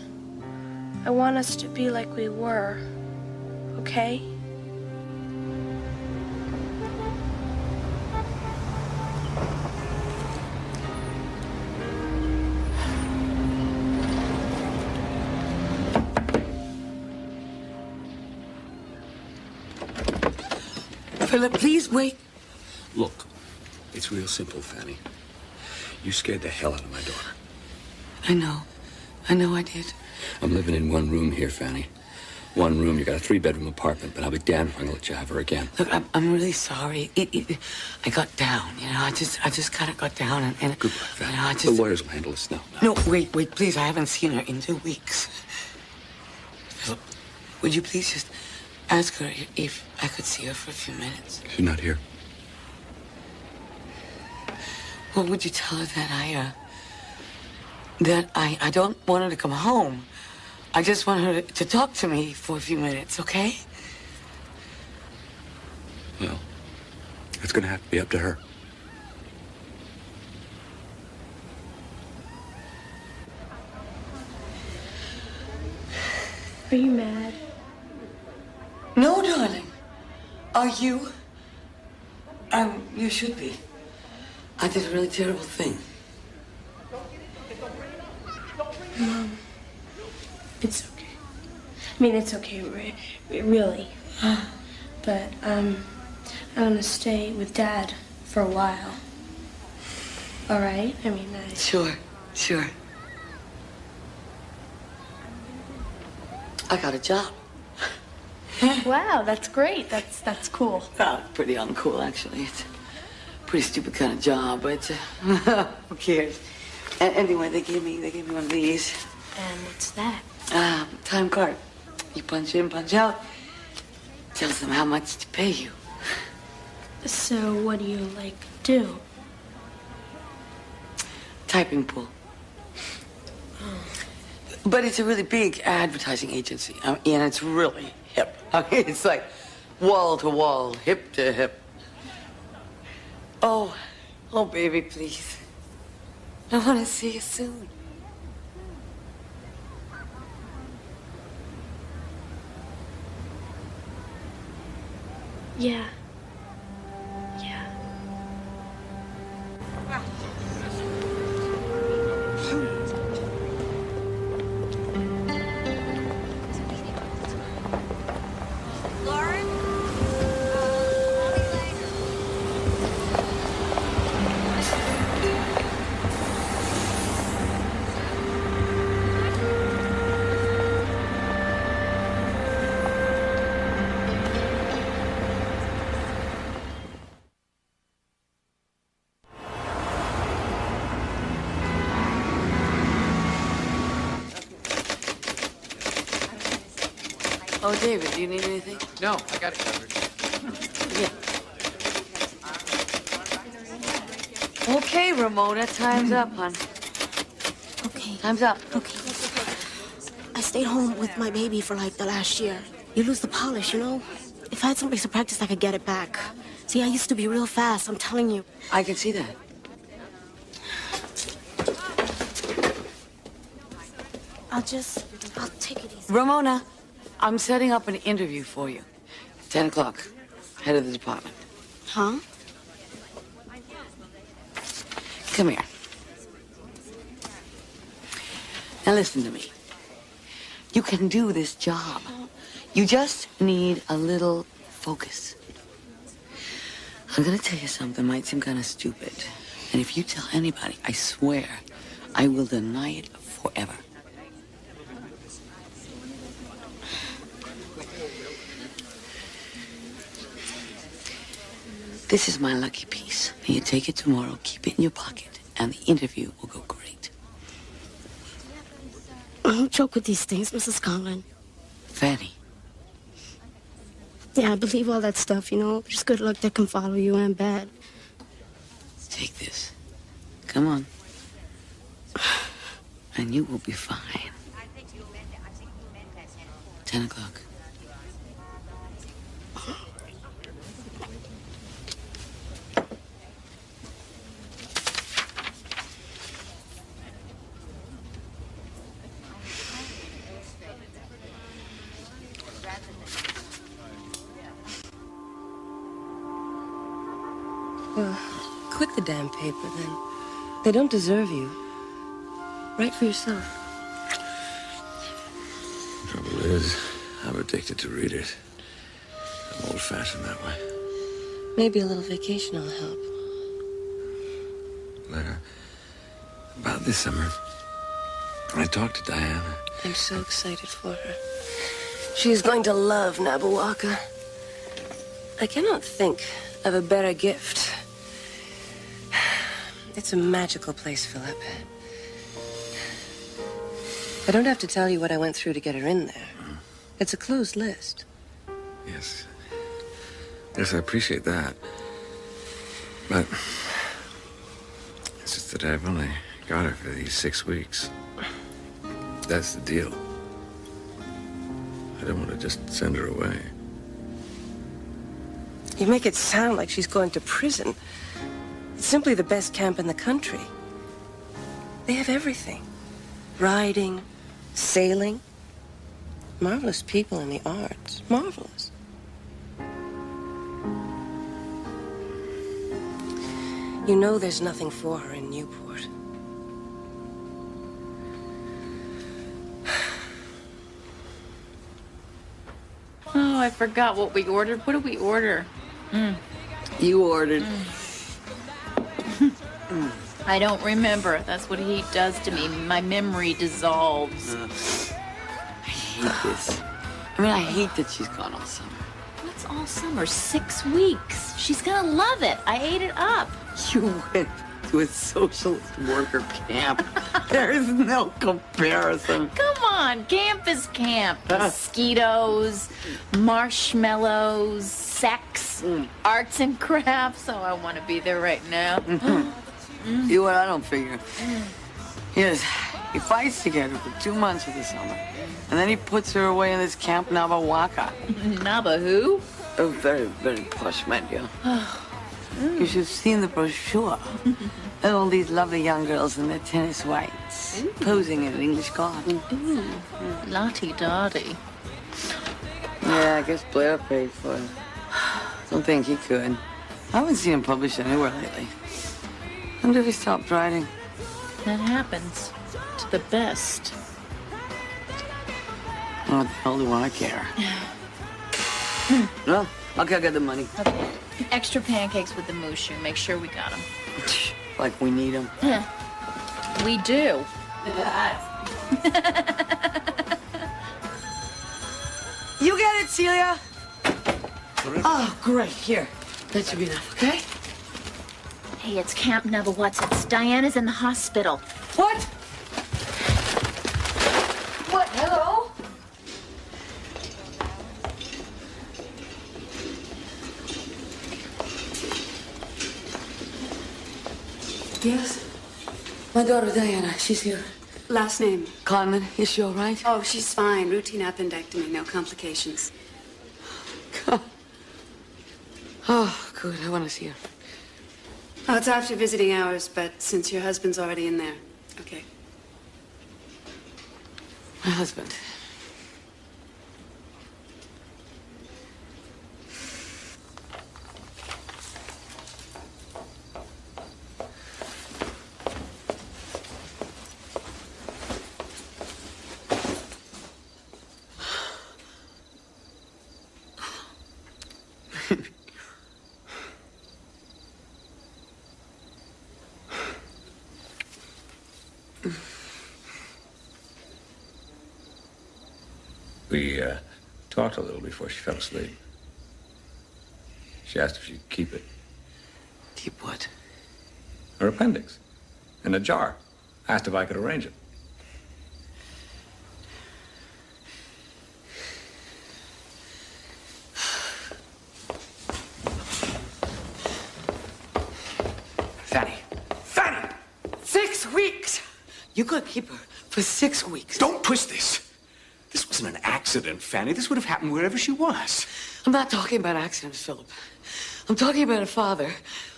I want us to be like we were. Okay? Philip, please wait. Look, it's real simple, Fanny. You scared the hell out of my daughter. I know. I know I did. I'm living in one room here, Fanny. one room. You got a 3-bedroom apartment, but I'll be damned if I'm gonna let you have her again. Look, I'm really sorry. I got down, you know. I just kind of got down and Good luck, Val. you know, The lawyers will handle this now. No, wait, please. I haven't seen her in 2 weeks. Philip, would you please just ask her if I could see her for a few minutes? She's not here. Well, would you tell her that I don't want her to come home. I just want her to talk to me for a few minutes, okay? Well, it's gonna have to be up to her. Are you mad? No, darling. Are you? You should be. I did a really terrible thing. Mom, it's okay. I mean, it's okay, really. But, I'm gonna stay with Dad for a while. All right? I mean, Sure. I got a job. Wow, that's great. That's cool. Well, pretty uncool, actually. It's a pretty stupid kind of job, but who cares? Anyway, they gave me one of these. And what's that? Time card. You punch in, punch out. Tells them how much to pay you. So what do you, do? Typing pool. But it's a really big advertising agency, and it's really hip. I mean, it's like wall to wall, hip to hip. Oh, baby, please. I want to see you soon. Yeah. Oh, David, do you need anything? No, I got it covered. Yeah. Okay, Ramona, time's up, hon. Okay. Time's up. Okay. I stayed home with my baby for the last year. You lose the polish, you know? If I had someplace to practice, I could get it back. See, I used to be real fast, I'm telling you. I can see that. I'll take it easy. Ramona, I'm setting up an interview for you. 10 o'clock. Head of the department. Huh? Come here. Now listen to me. You can do this job. You just need a little focus. I'm gonna tell you something might seem kind of stupid. And if you tell anybody, I swear, I will deny it forever. This is my lucky piece. You take it tomorrow, keep it in your pocket, and the interview will go great. Don't joke with these things, Mrs. Conlon. Fanny. Yeah, I believe all that stuff, you know. Just good luck that can follow you and bad. Take this. Come on. And you will be fine. 10 o'clock. Well, quit the damn paper, then. They don't deserve you. Write for yourself. The trouble is, I'm addicted to readers. I'm old-fashioned that way. Maybe a little vacation will help. About this summer, I talked to Diana. I'm so excited for her. She's going to love Nabuwaka. I cannot think of a better gift. It's a magical place, Philip. I don't have to tell you what I went through to get her in there. It's a closed list. Yes. Yes, I appreciate that. But it's just that I've only got her for these 6 weeks. That's the deal. I don't want to just send her away. You make it sound like she's going to prison. It's simply the best camp in the country. They have everything. Riding, sailing. Marvelous people in the arts. Marvelous. You know there's nothing for her in Newport. Oh, I forgot what we ordered. What did we order? You ordered. I don't remember. That's what he does to me. My memory dissolves. I hate this. I mean, I hate that she's gone all summer. What's all summer? 6 weeks. She's gonna love it. I ate it up. You went to a socialist worker camp. There is no comparison. Come on, camp is camp. Mosquitoes, marshmallows, sex, arts and crafts. Oh, I want to be there right now. You know what I don't figure? Yes, he fights to get her for 2 months of the summer. And then he puts her away in this camp, Nabawaka. Naba who? A very, very posh man, yeah. You should have seen the brochure. And all these lovely young girls in their tennis whites, posing in an English garden. Lottie-dottie. Yeah, I guess Blair paid for it. Don't think he could. I haven't seen him published anywhere lately. I wonder if he stopped writing. That happens to the best. What the hell do I care? Well, I'll go get the money. Okay. Extra pancakes with the mooshu. Make sure we got them. Like we need them. We do. You get it, Celia? Oh, great. Here. That should be enough, okay? Hey, it's Camp Neverwhat's. Diana's in the hospital. What? What? Hello? Yes? My daughter, Diana. She's here. Last name? Conlon. Is she all right? Oh, she's fine. Routine appendectomy, no complications. God. Oh, good. I want to see her. Oh, it's after visiting hours, but since your husband's already in there. Okay. My husband. We talked a little before she fell asleep. She asked if she'd keep it. Keep what? Her appendix. In a jar. Asked if I could arrange it. Fanny. Fanny! 6 weeks! You could keep her for 6 weeks. Don't twist this. This wasn't an accident, Fanny. This would have happened wherever she was. I'm not talking about accidents, Philip. I'm talking about a father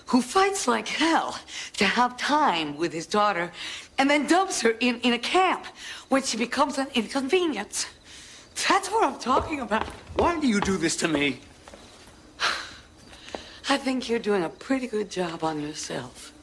who fights like hell to have time with his daughter and then dumps her in a camp when she becomes an inconvenience. That's what I'm talking about. Why do you do this to me? I think you're doing a pretty good job on yourself.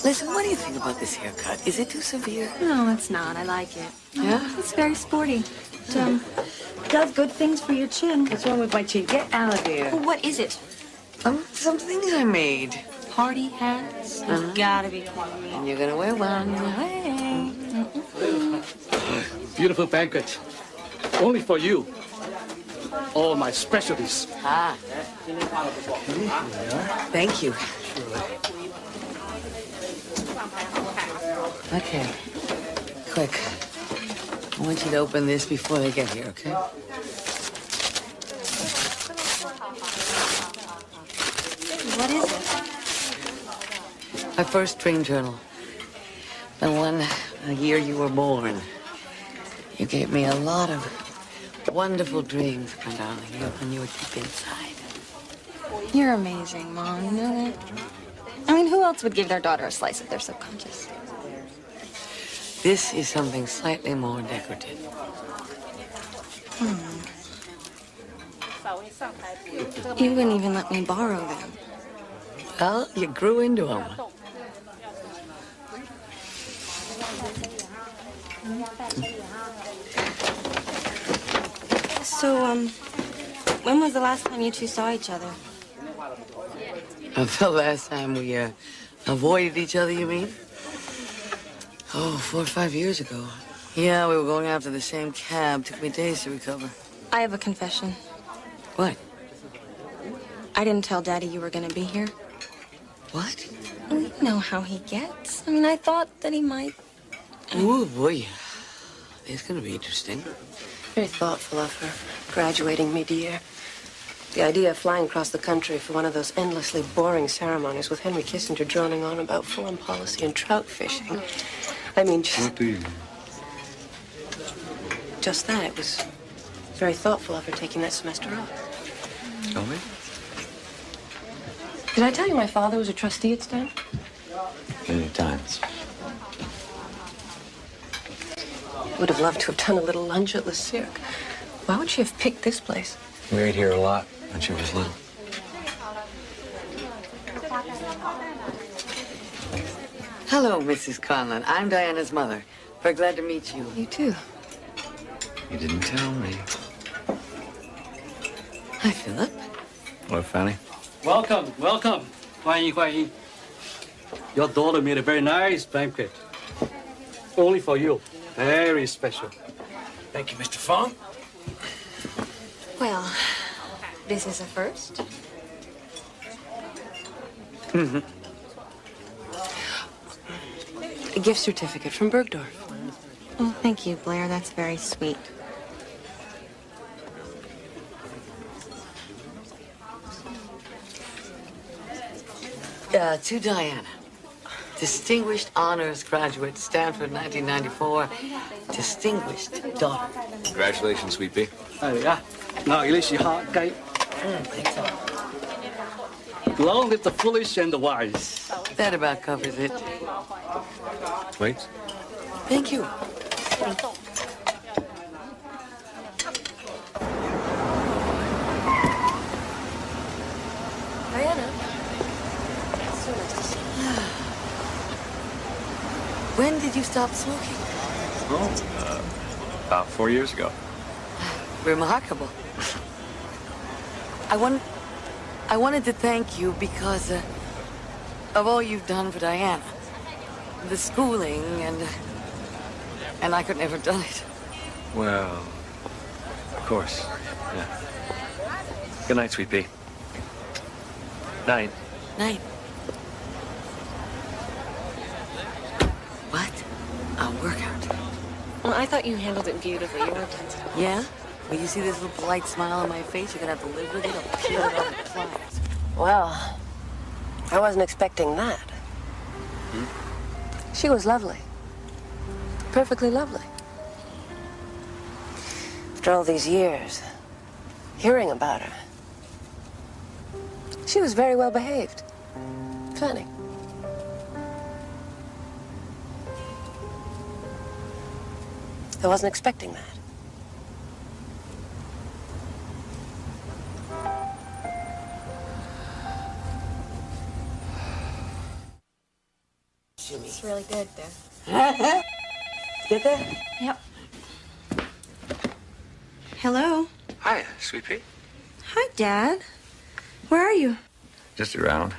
Listen, what do you think about this haircut? Is it too severe? No, it's not. I like it. Yeah? It's very sporty. It does good things for your chin. What's wrong with my chin? Get out of here. Well, what is it? Some things I made. Party hats? You gotta be kidding me. And you're gonna wear one. Hey. Beautiful banquet. Only for you. All my specialties. Ah. Thank you. Okay. Quick. I want you to open this before they get here, okay? What is it? My first dream journal. The one the year you were born. You gave me a lot of wonderful dreams, my darling. And you were deep inside. You're amazing, Mom. You know that? I mean, who else would give their daughter a slice of their subconscious? This is something slightly more decorative. You wouldn't even let me borrow them. Well, you grew into them. So, when was the last time you two saw each other? The last time we avoided each other, you mean? Oh, 4 or 5 years ago. Yeah, we were going after the same cab. Took me days to recover. I have a confession. What? I didn't tell Daddy you were gonna be here. What? Well, you know how he gets. I mean, I thought that he might. Oh, boy. It's gonna be interesting. Very thoughtful of her, graduating mid-year. The idea of flying across the country for one of those endlessly boring ceremonies with Henry Kissinger droning on about foreign policy and trout fishing. I mean, just that. It was very thoughtful of her taking that semester off. Tell me? Did I tell you my father was a trustee at Stanford? Many times. Would have loved to have done a little lunch at the Cirque. Why would she have picked this place? We ate here a lot when she was little. Hello, Mrs. Conlon. I'm Diana's mother. Very glad to meet you. You too. You didn't tell me. Hi, Philip. Hello, Fanny. Welcome, welcome. 欢迎, 欢迎. Your daughter made a very nice banquet. Only for you. Very special. Thank you, Mr. Fong. Well, this is a first. Mm-hmm. A gift certificate from Bergdorf. Oh, thank you, Blair. That's very sweet. To Diana. Distinguished honors graduate, Stanford, 1994. Distinguished daughter. Congratulations, sweet pea. 係啊，嗱，呢是蝦雞。Long live the foolish and the wise. That about covers it. Wait. Thank you. Diana. So nice to see you. When did you stop smoking? Oh, about 4 years ago. Remarkable. I wanted to thank you because of all you've done for Diana. The schooling and I could never have done it. Well, of course. Yeah. Good night, sweet pea. Night. Night. What? A workout. Well, I thought you handled it beautifully. You weren't tense at all. Yeah? Well, you see this little polite smile on my face? You're gonna have to live with it or peel it off the clients. Well, I wasn't expecting that. She was lovely. Perfectly lovely. After all these years, hearing about her, she was very well behaved. Funny. I wasn't expecting that. Jimmy. It's really good there. Get that? Yep. Hello. Hi, Sweet Pea. Hi, Dad. Where are you? Just around.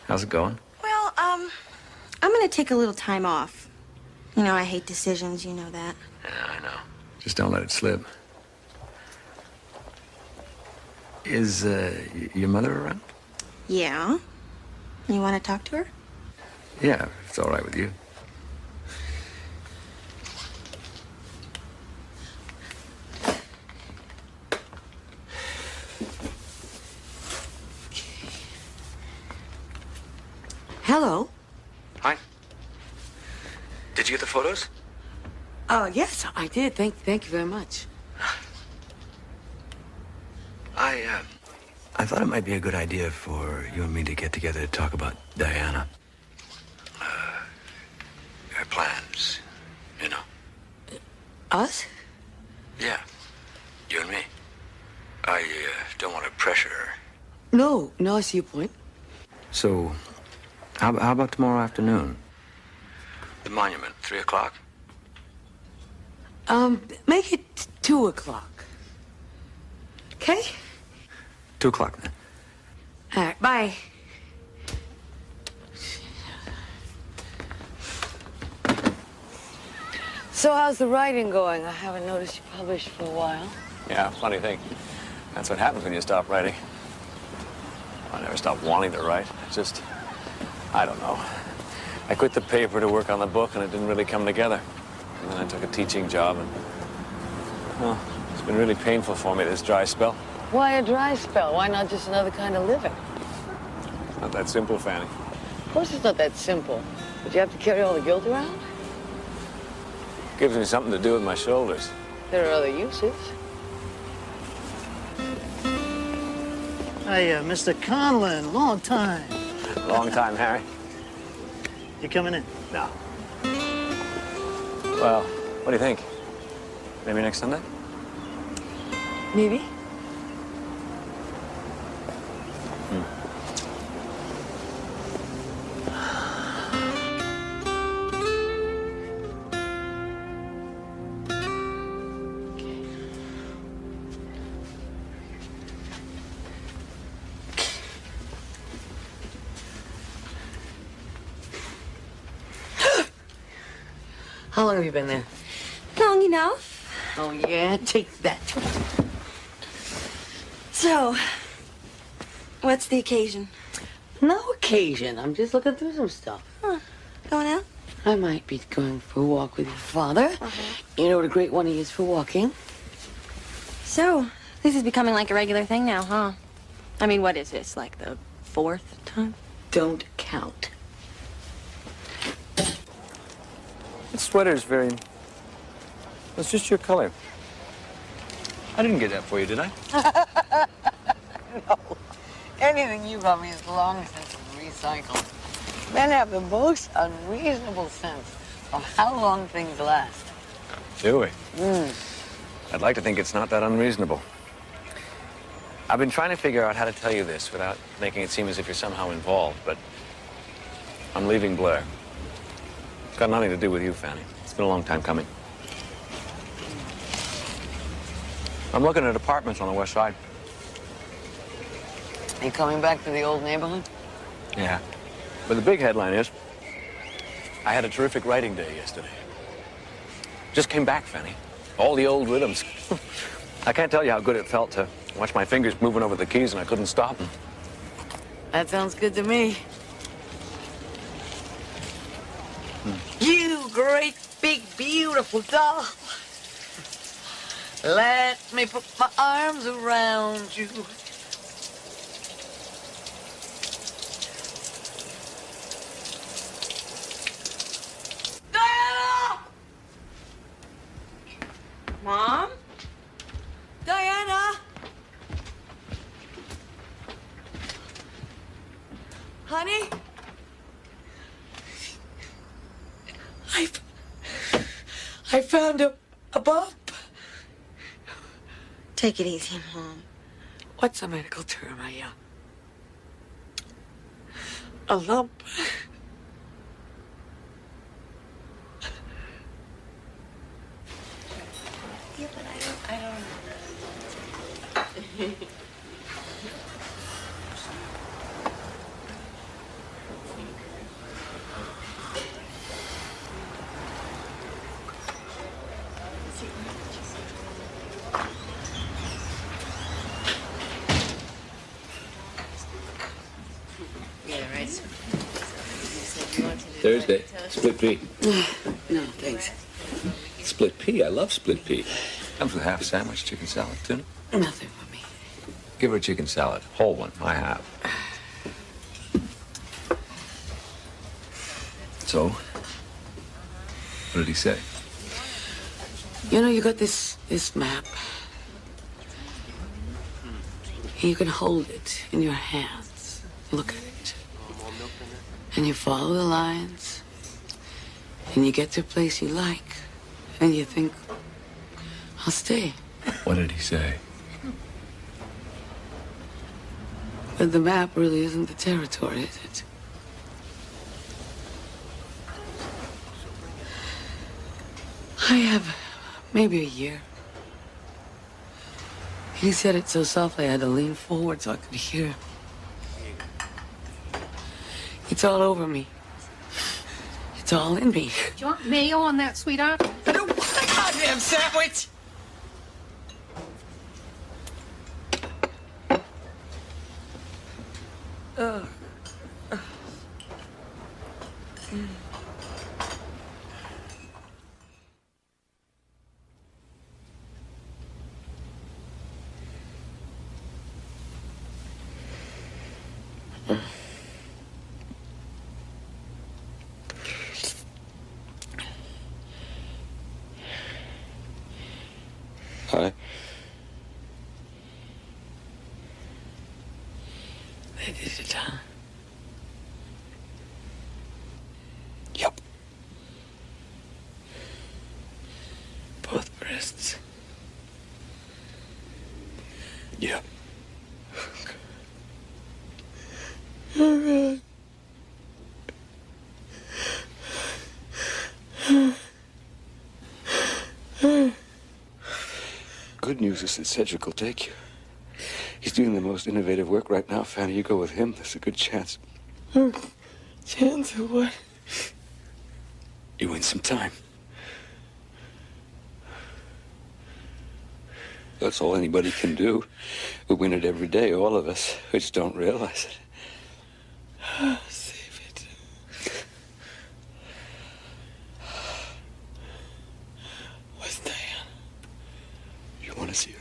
How's it going? Well, I'm gonna take a little time off. You know, I hate decisions, you know that. Yeah, I know. Just don't let it slip. Is your mother around? Yeah. You want to talk to her? Yeah, if it's all right with you. Hello. Hi. Did you get the photos? Yes, I did. Thank you very much. I thought it might be a good idea for you and me to get together to talk about Diana. Her plans, you know. Us? Yeah, you and me. I don't want to pressure her. No, I see your point. So, how about tomorrow afternoon? The monument, 3 o'clock? Make it 2 o'clock. Okay? 2 o'clock then. All right, bye. So how's the writing going? I haven't noticed you published for a while. Yeah, funny thing. That's what happens when you stop writing. I never stopped wanting to write. It's just, I don't know. I quit the paper to work on the book, and it didn't really come together. And then I took a teaching job, and, well, it's been really painful for me, this dry spell. Why a dry spell? Why not just another kind of living? It's not that simple, Fanny. Of course it's not that simple. But you have to carry all the guilt around? Gives me something to do with my shoulders. There are other uses. Hey, Mr. Conlon, long time. Long time, Harry. You coming in? No. Well, what do you think? Maybe next Sunday? Maybe. How long have you been there? Long enough. Oh, yeah? Take that. So, what's the occasion? No occasion. I'm just looking through some stuff. Huh. Going out? I might be going for a walk with your father. You know what a great one he is for walking. So, this is becoming like a regular thing now, huh? I mean, what is this, like the 4th time? Don't count. This sweater's very... It's just your color. I didn't get that for you, did I? No. Anything you got me is long since recycled. Men have the most unreasonable sense of how long things last. Do we? I'd like to think it's not that unreasonable. I've been trying to figure out how to tell you this without making it seem as if you're somehow involved, but I'm leaving Blair. It's got nothing to do with you, Fanny. It's been a long time coming. I'm looking at apartments on the west side. You coming back to the old neighborhood? Yeah. But the big headline is, I had a terrific writing day yesterday. Just came back, Fanny. All the old rhythms. I can't tell you how good it felt to watch my fingers moving over the keys and I couldn't stop them. That sounds good to me. You great, big, beautiful doll. Let me put my arms around you. Diana! Mom? Diana! Honey? I found a bump. Take it easy, Mom. What's the medical term? A lump. Thursday. Split pea. No, thanks. Split pea? I love split pea. Comes with half a sandwich, chicken salad, tuna. Nothing for me. Give her a chicken salad. Whole one. I have. So? What did he say? You know, you got this map. You can hold it in your hands. Look at it. And you follow the lines. And you get to a place you like. And you think, I'll stay. What did he say? But the map really isn't the territory, is it? I have maybe a year. He said it so softly I had to lean forward so I could hear him. It's all over me. It's all in me. Do you want mayo on that, sweetheart? I don't want a goddamn sandwich! Hi. They did it, huh? Yep. Both breasts. Yep. All right. Good news is that Cedric will take you. He's doing the most innovative work right now, Fanny. You go with him, there's a good chance. Chance of what? You win some time. That's all anybody can do. We win it every day, all of us. We just don't realize it. Save it. Where's Diane? You want to see her?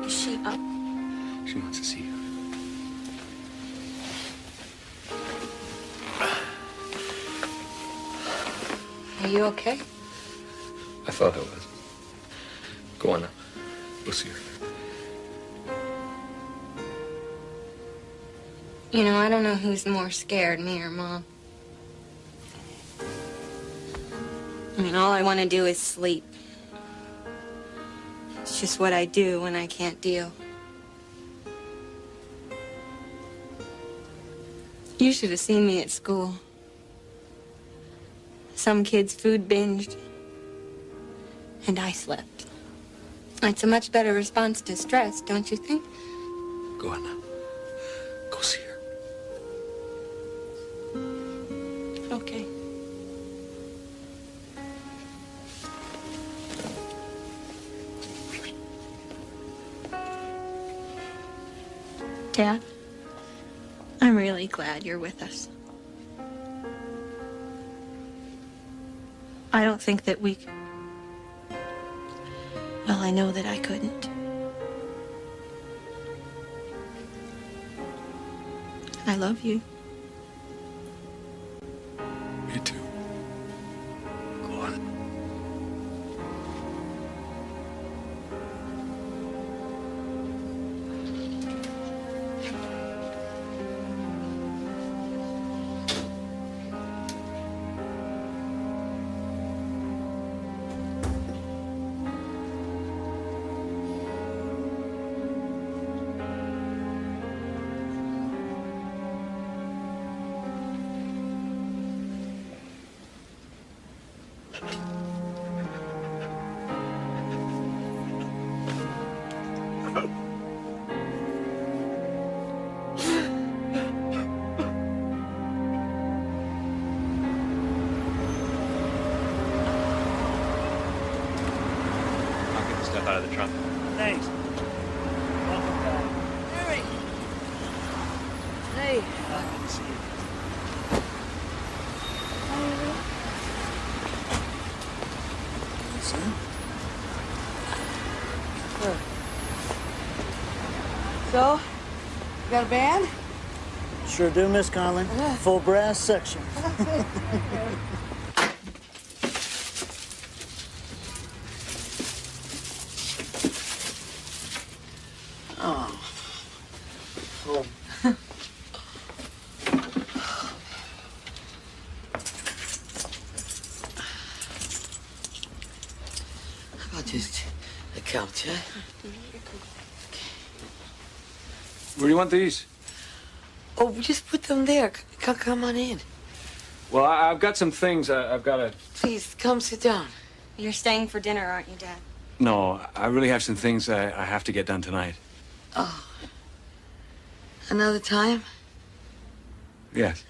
Is she up? She wants to see you. Are you okay? I thought I was. Go on now. We'll see her. You know, I don't know who's more scared, me or Mom. I mean, all I want to do is sleep. It's just what I do when I can't deal. You should have seen me at school. Some kids food binged, and I slept. It's a much better response to stress, don't you think? Go on now. Go see her. Okay. Dad, I'm really glad you're with us. I don't think that we... Well, I know that I couldn't. I love you. Me too. Go on. I'll get the stuff out of the trunk. Thanks. Welcome back. Harry! Hey. I can see you. So, you got a band? Sure do, Miss Conlon. Full brass section. Oh. Oh. How about just a couch, huh? Where do you want these? Oh, just put them there. Come on in. Well, I've got some things I've got to... Please, come sit down. You're staying for dinner, aren't you, Dad? No, I really have some things I have to get done tonight. Oh. Another time? Yes.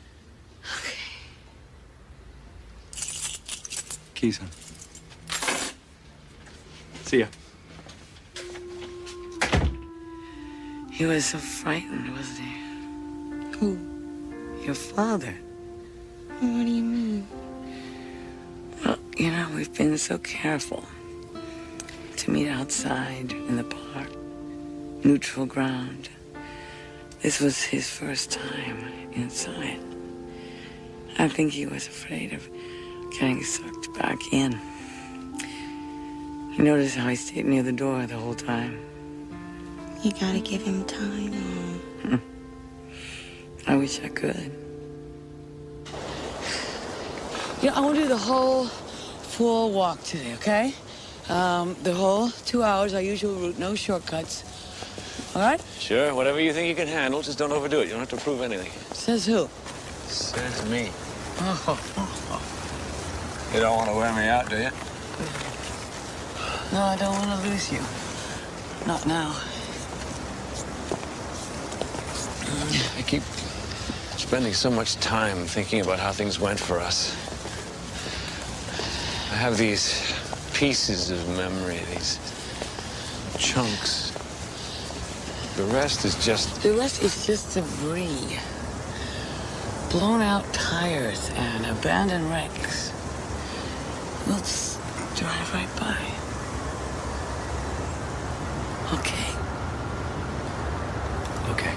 Keys, hon. See ya. He was so frightened, wasn't he? Who? Your father. What do you mean? Well, you know, we've been so careful to meet outside in the park, neutral ground. This was his first time inside. I think he was afraid of getting sucked back in. You notice how he stayed near the door the whole time. You gotta give him time, Mom. I wish I could. You know, I want to do the whole full walk today, okay? The whole 2 hours, our usual route, no shortcuts. All right? Sure, whatever you think you can handle, just don't overdo it. You don't have to prove anything. Says who? Says me. Oh. You don't want to wear me out, do you? No, I don't want to lose you. Not now. I keep spending so much time thinking about how things went for us. I have these pieces of memory, these chunks. The rest is just... The rest is just debris. Blown out tires and abandoned wrecks. We'll just drive right by. Okay. Okay.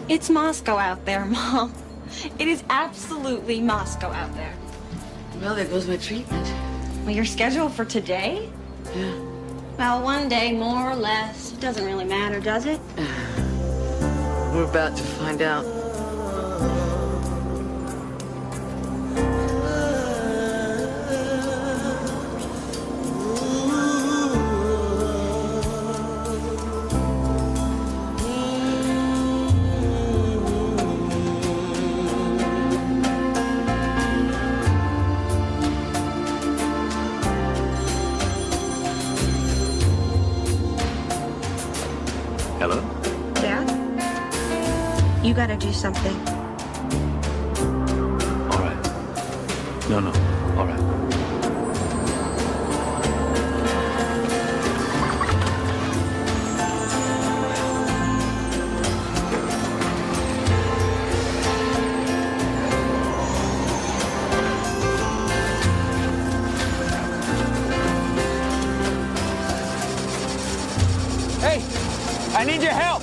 It's Moscow out there, Mom. It is absolutely Moscow out there. Well, there goes my treatment. Well, you're scheduled for today? Yeah. Well, one day, more or less. It doesn't really matter, does it? We're about to find out. Hello? Dad? You gotta do something. All right. No. All right. Hey, I need your help.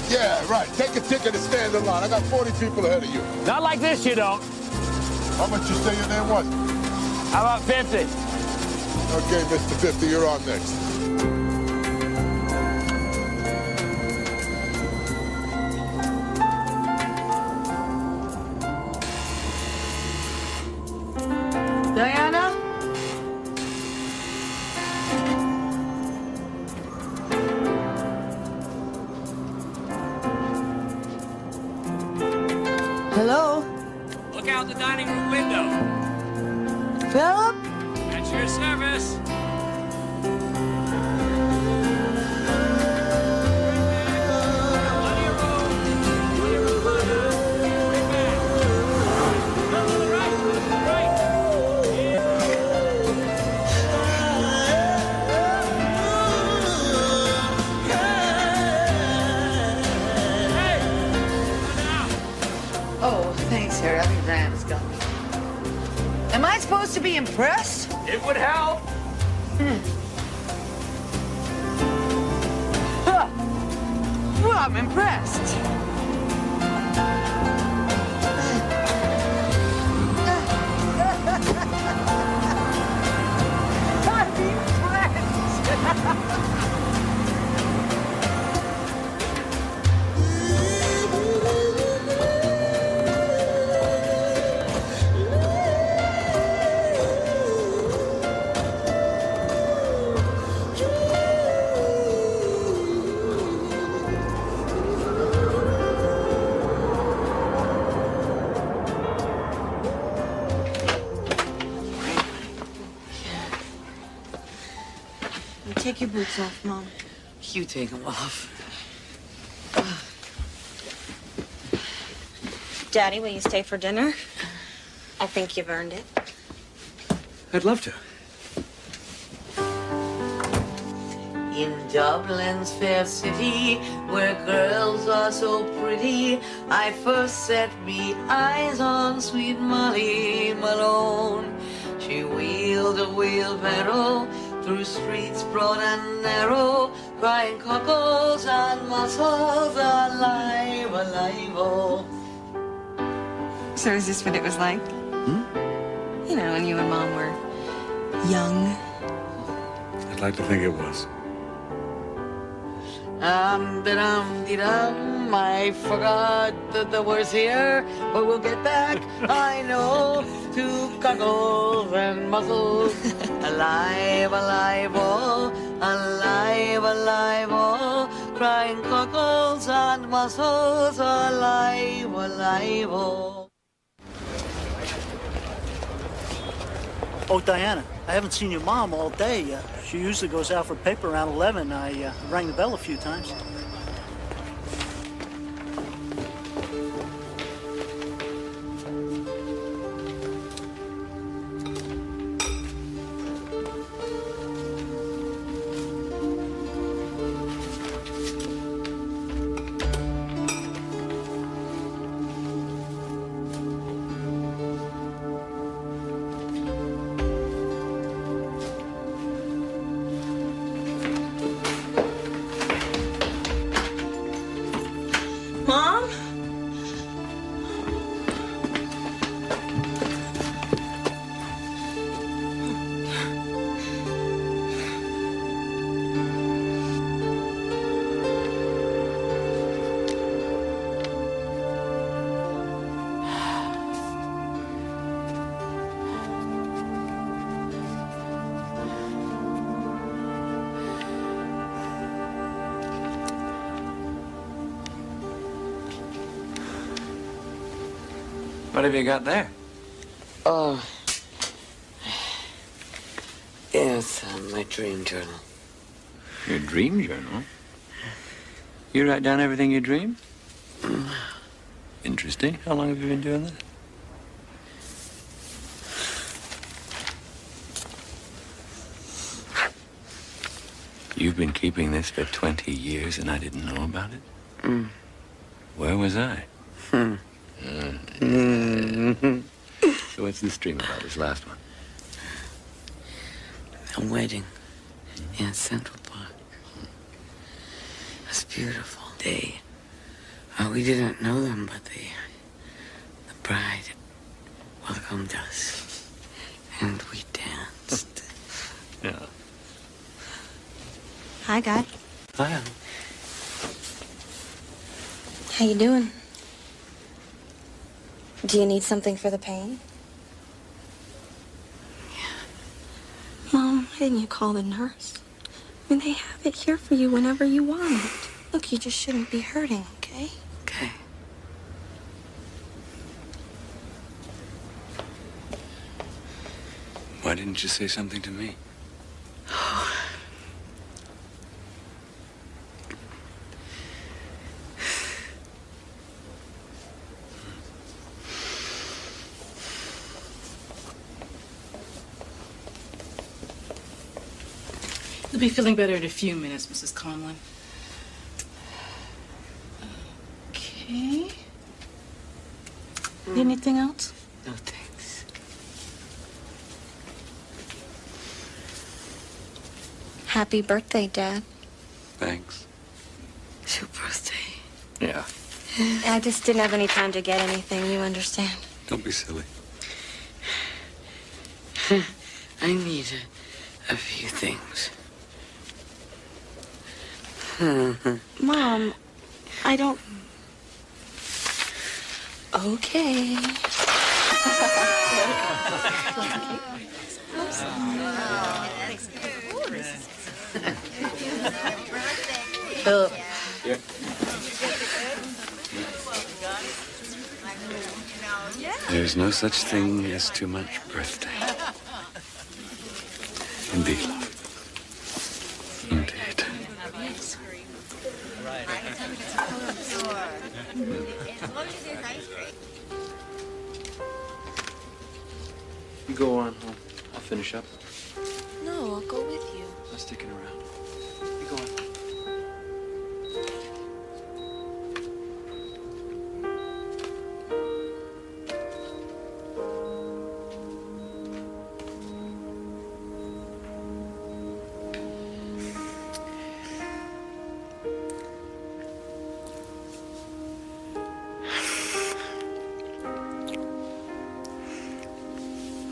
Yeah, right. Take a ticket and stand in line. I got 40 people ahead of you. Not like this, you don't. How much you say your name was? How about 50? Okay, Mr. 50, you're on next. Diana? dining room window. Philip? At your service. Oh, thanks, Harry. I think Diana's got me. Am I supposed to be impressed? It would help. Huh. Well, I'm impressed. Take your boots off, Mom. You take them off. Daddy, will you stay for dinner? I think you've earned it. I'd love to. In Dublin's fair city, where girls are so pretty, I first set me eyes on sweet Molly Malone. She wheeled a wheelbarrow through streets broad and narrow, crying cockles and mussels, alive, alive, oh. So is this what it was like? You know, when you and Mom were young. I'd like to think it was. Dum-de-dum-de-dum, I forgot the words here, but we'll get back, I know, to cockles and mussels, alive, alive, oh, alive, alive, oh, crying cockles and mussels, alive, alive, oh. Oh, Diana, I haven't seen your mom all day. She usually goes out for paper around 11. I rang the bell a few times. Mom? What have you got there? Oh, it's my dream journal. Your dream journal? You write down everything you dream? Interesting. How long have you been doing that? You've been keeping this for 20 years and I didn't know about it? Where was I? So what's this dream about, this last one? A wedding in Central Park. It was a beautiful day. We didn't know them, but the bride welcomed us. And we danced. Yeah. Hi, Guy. Hi. How you doing? Do you need something for the pain? Yeah. Mom, why didn't you call the nurse? I mean, they have it here for you whenever you want it. Look, you just shouldn't be hurting, okay? Okay. Why didn't you say something to me? You'll be feeling better in a few minutes, Mrs. Conlon. Okay. Need anything else? No, thanks. Happy birthday, Dad. Thanks. It's your birthday. Yeah. I just didn't have any time to get anything, you understand? Don't be silly. I need a few things. Mom, I don't... Okay. Philip. Yeah. There's no such thing as too much birthday. Indeed, love. Indeed. You go on home. I'll finish up. No, I'll go with you. I'm sticking around. You go on.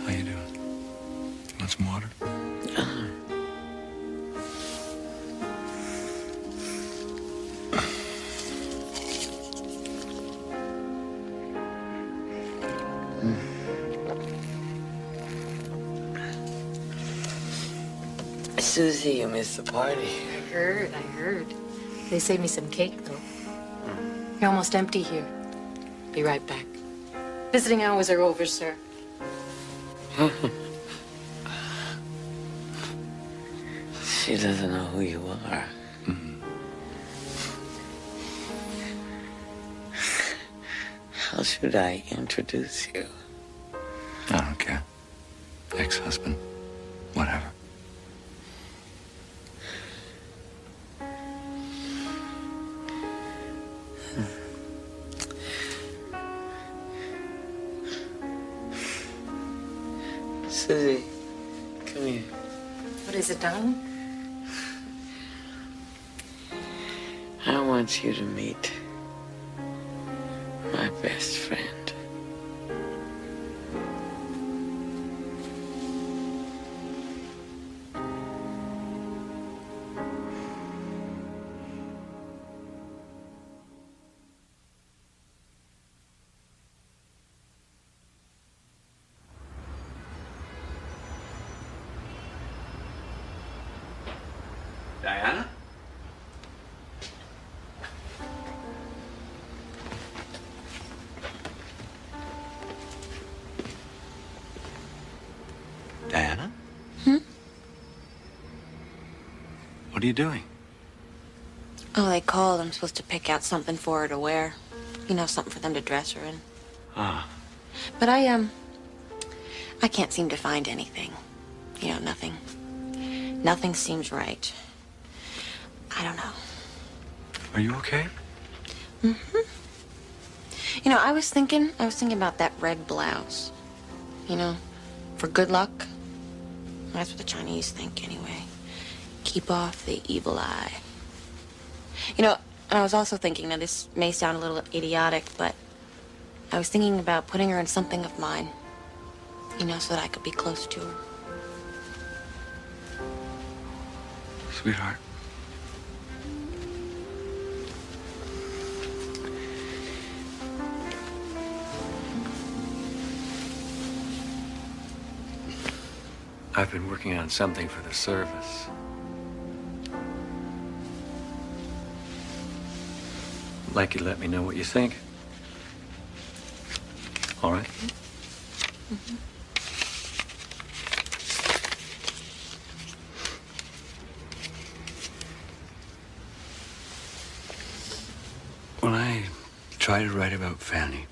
How you doing? Want some water? Susie, you missed the party. I heard. They saved me some cake, though. You're almost empty here. Be right back. Visiting hours are over, sir. She doesn't know who you are. How should I introduce you? I don't care. Ex-husband. Whatever. Susie, come here. What is it, darling? I want you to meet my best friend. Diana? Diana? What are you doing? Oh, they called. I'm supposed to pick out something for her to wear. You know, something for them to dress her in. Ah. But I can't seem to find anything. You know, nothing. Nothing seems right. I don't know. Are you okay? You know, I was thinking about that red blouse. You know, for good luck. That's what the Chinese think, anyway. Keep off the evil eye. You know, and I was also thinking, now this may sound a little idiotic, but I was thinking about putting her in something of mine. You know, so that I could be close to her. Sweetheart. I've been working on something for the service. I'd like you to let me know what you think. All right? try to write about Fanny.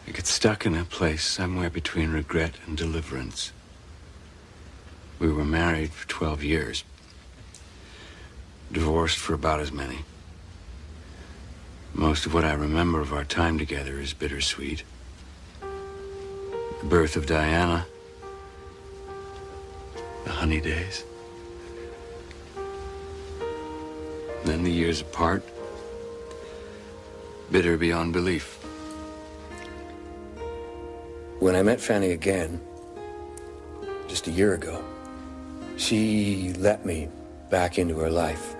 I get stuck in a place somewhere between regret and deliverance. We were married for 12 years. Divorced for about as many. Most of what I remember of our time together is bittersweet. The birth of Diana. The honey days. Then the years apart. Bitter beyond belief. When I met Fanny again, just a year ago, she let me back into her life.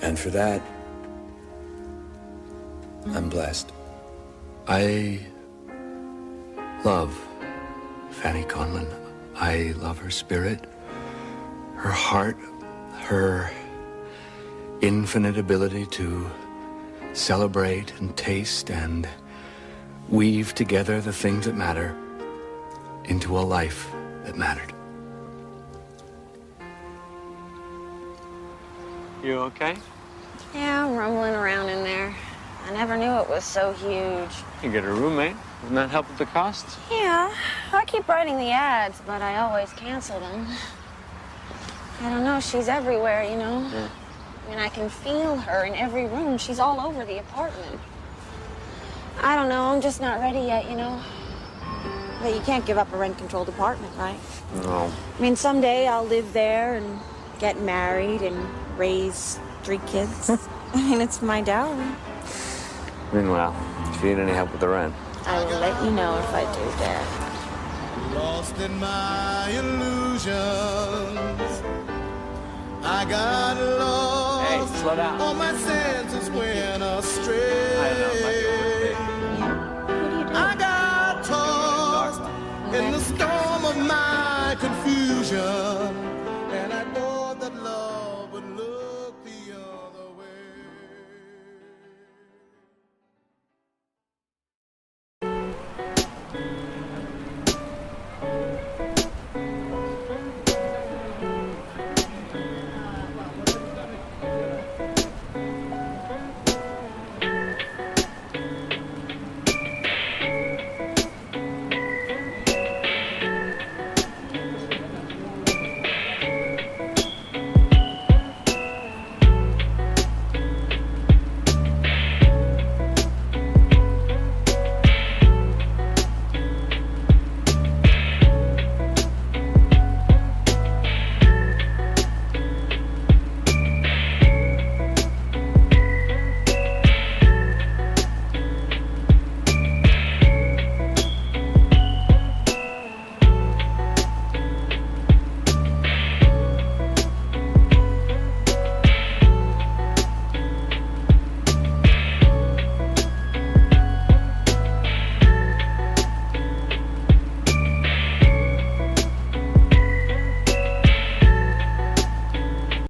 And for that, I'm blessed. I love Fanny Conlon. I love her spirit, her heart, her infinite ability to celebrate and taste and weave together the things that matter into a life that mattered. You okay? Yeah, I'm rumbling around in there. I never knew it was so huge. You get a roommate. Doesn't that help with the costs? Yeah, I keep writing the ads, but I always cancel them. I don't know, she's everywhere, you know? Yeah. I mean, I can feel her in every room. She's all over the apartment. I don't know, I'm just not ready yet, you know? But you can't give up a rent-controlled apartment, right? No. I mean, someday I'll live there and get married and raise 3 kids. I mean, it's my dowry. Meanwhile, if you need any help with the rent. I will let you know if I do, Dad. Lost in my illusions. I got lost. Hey, slow down. All my senses went astray. I don't know if I can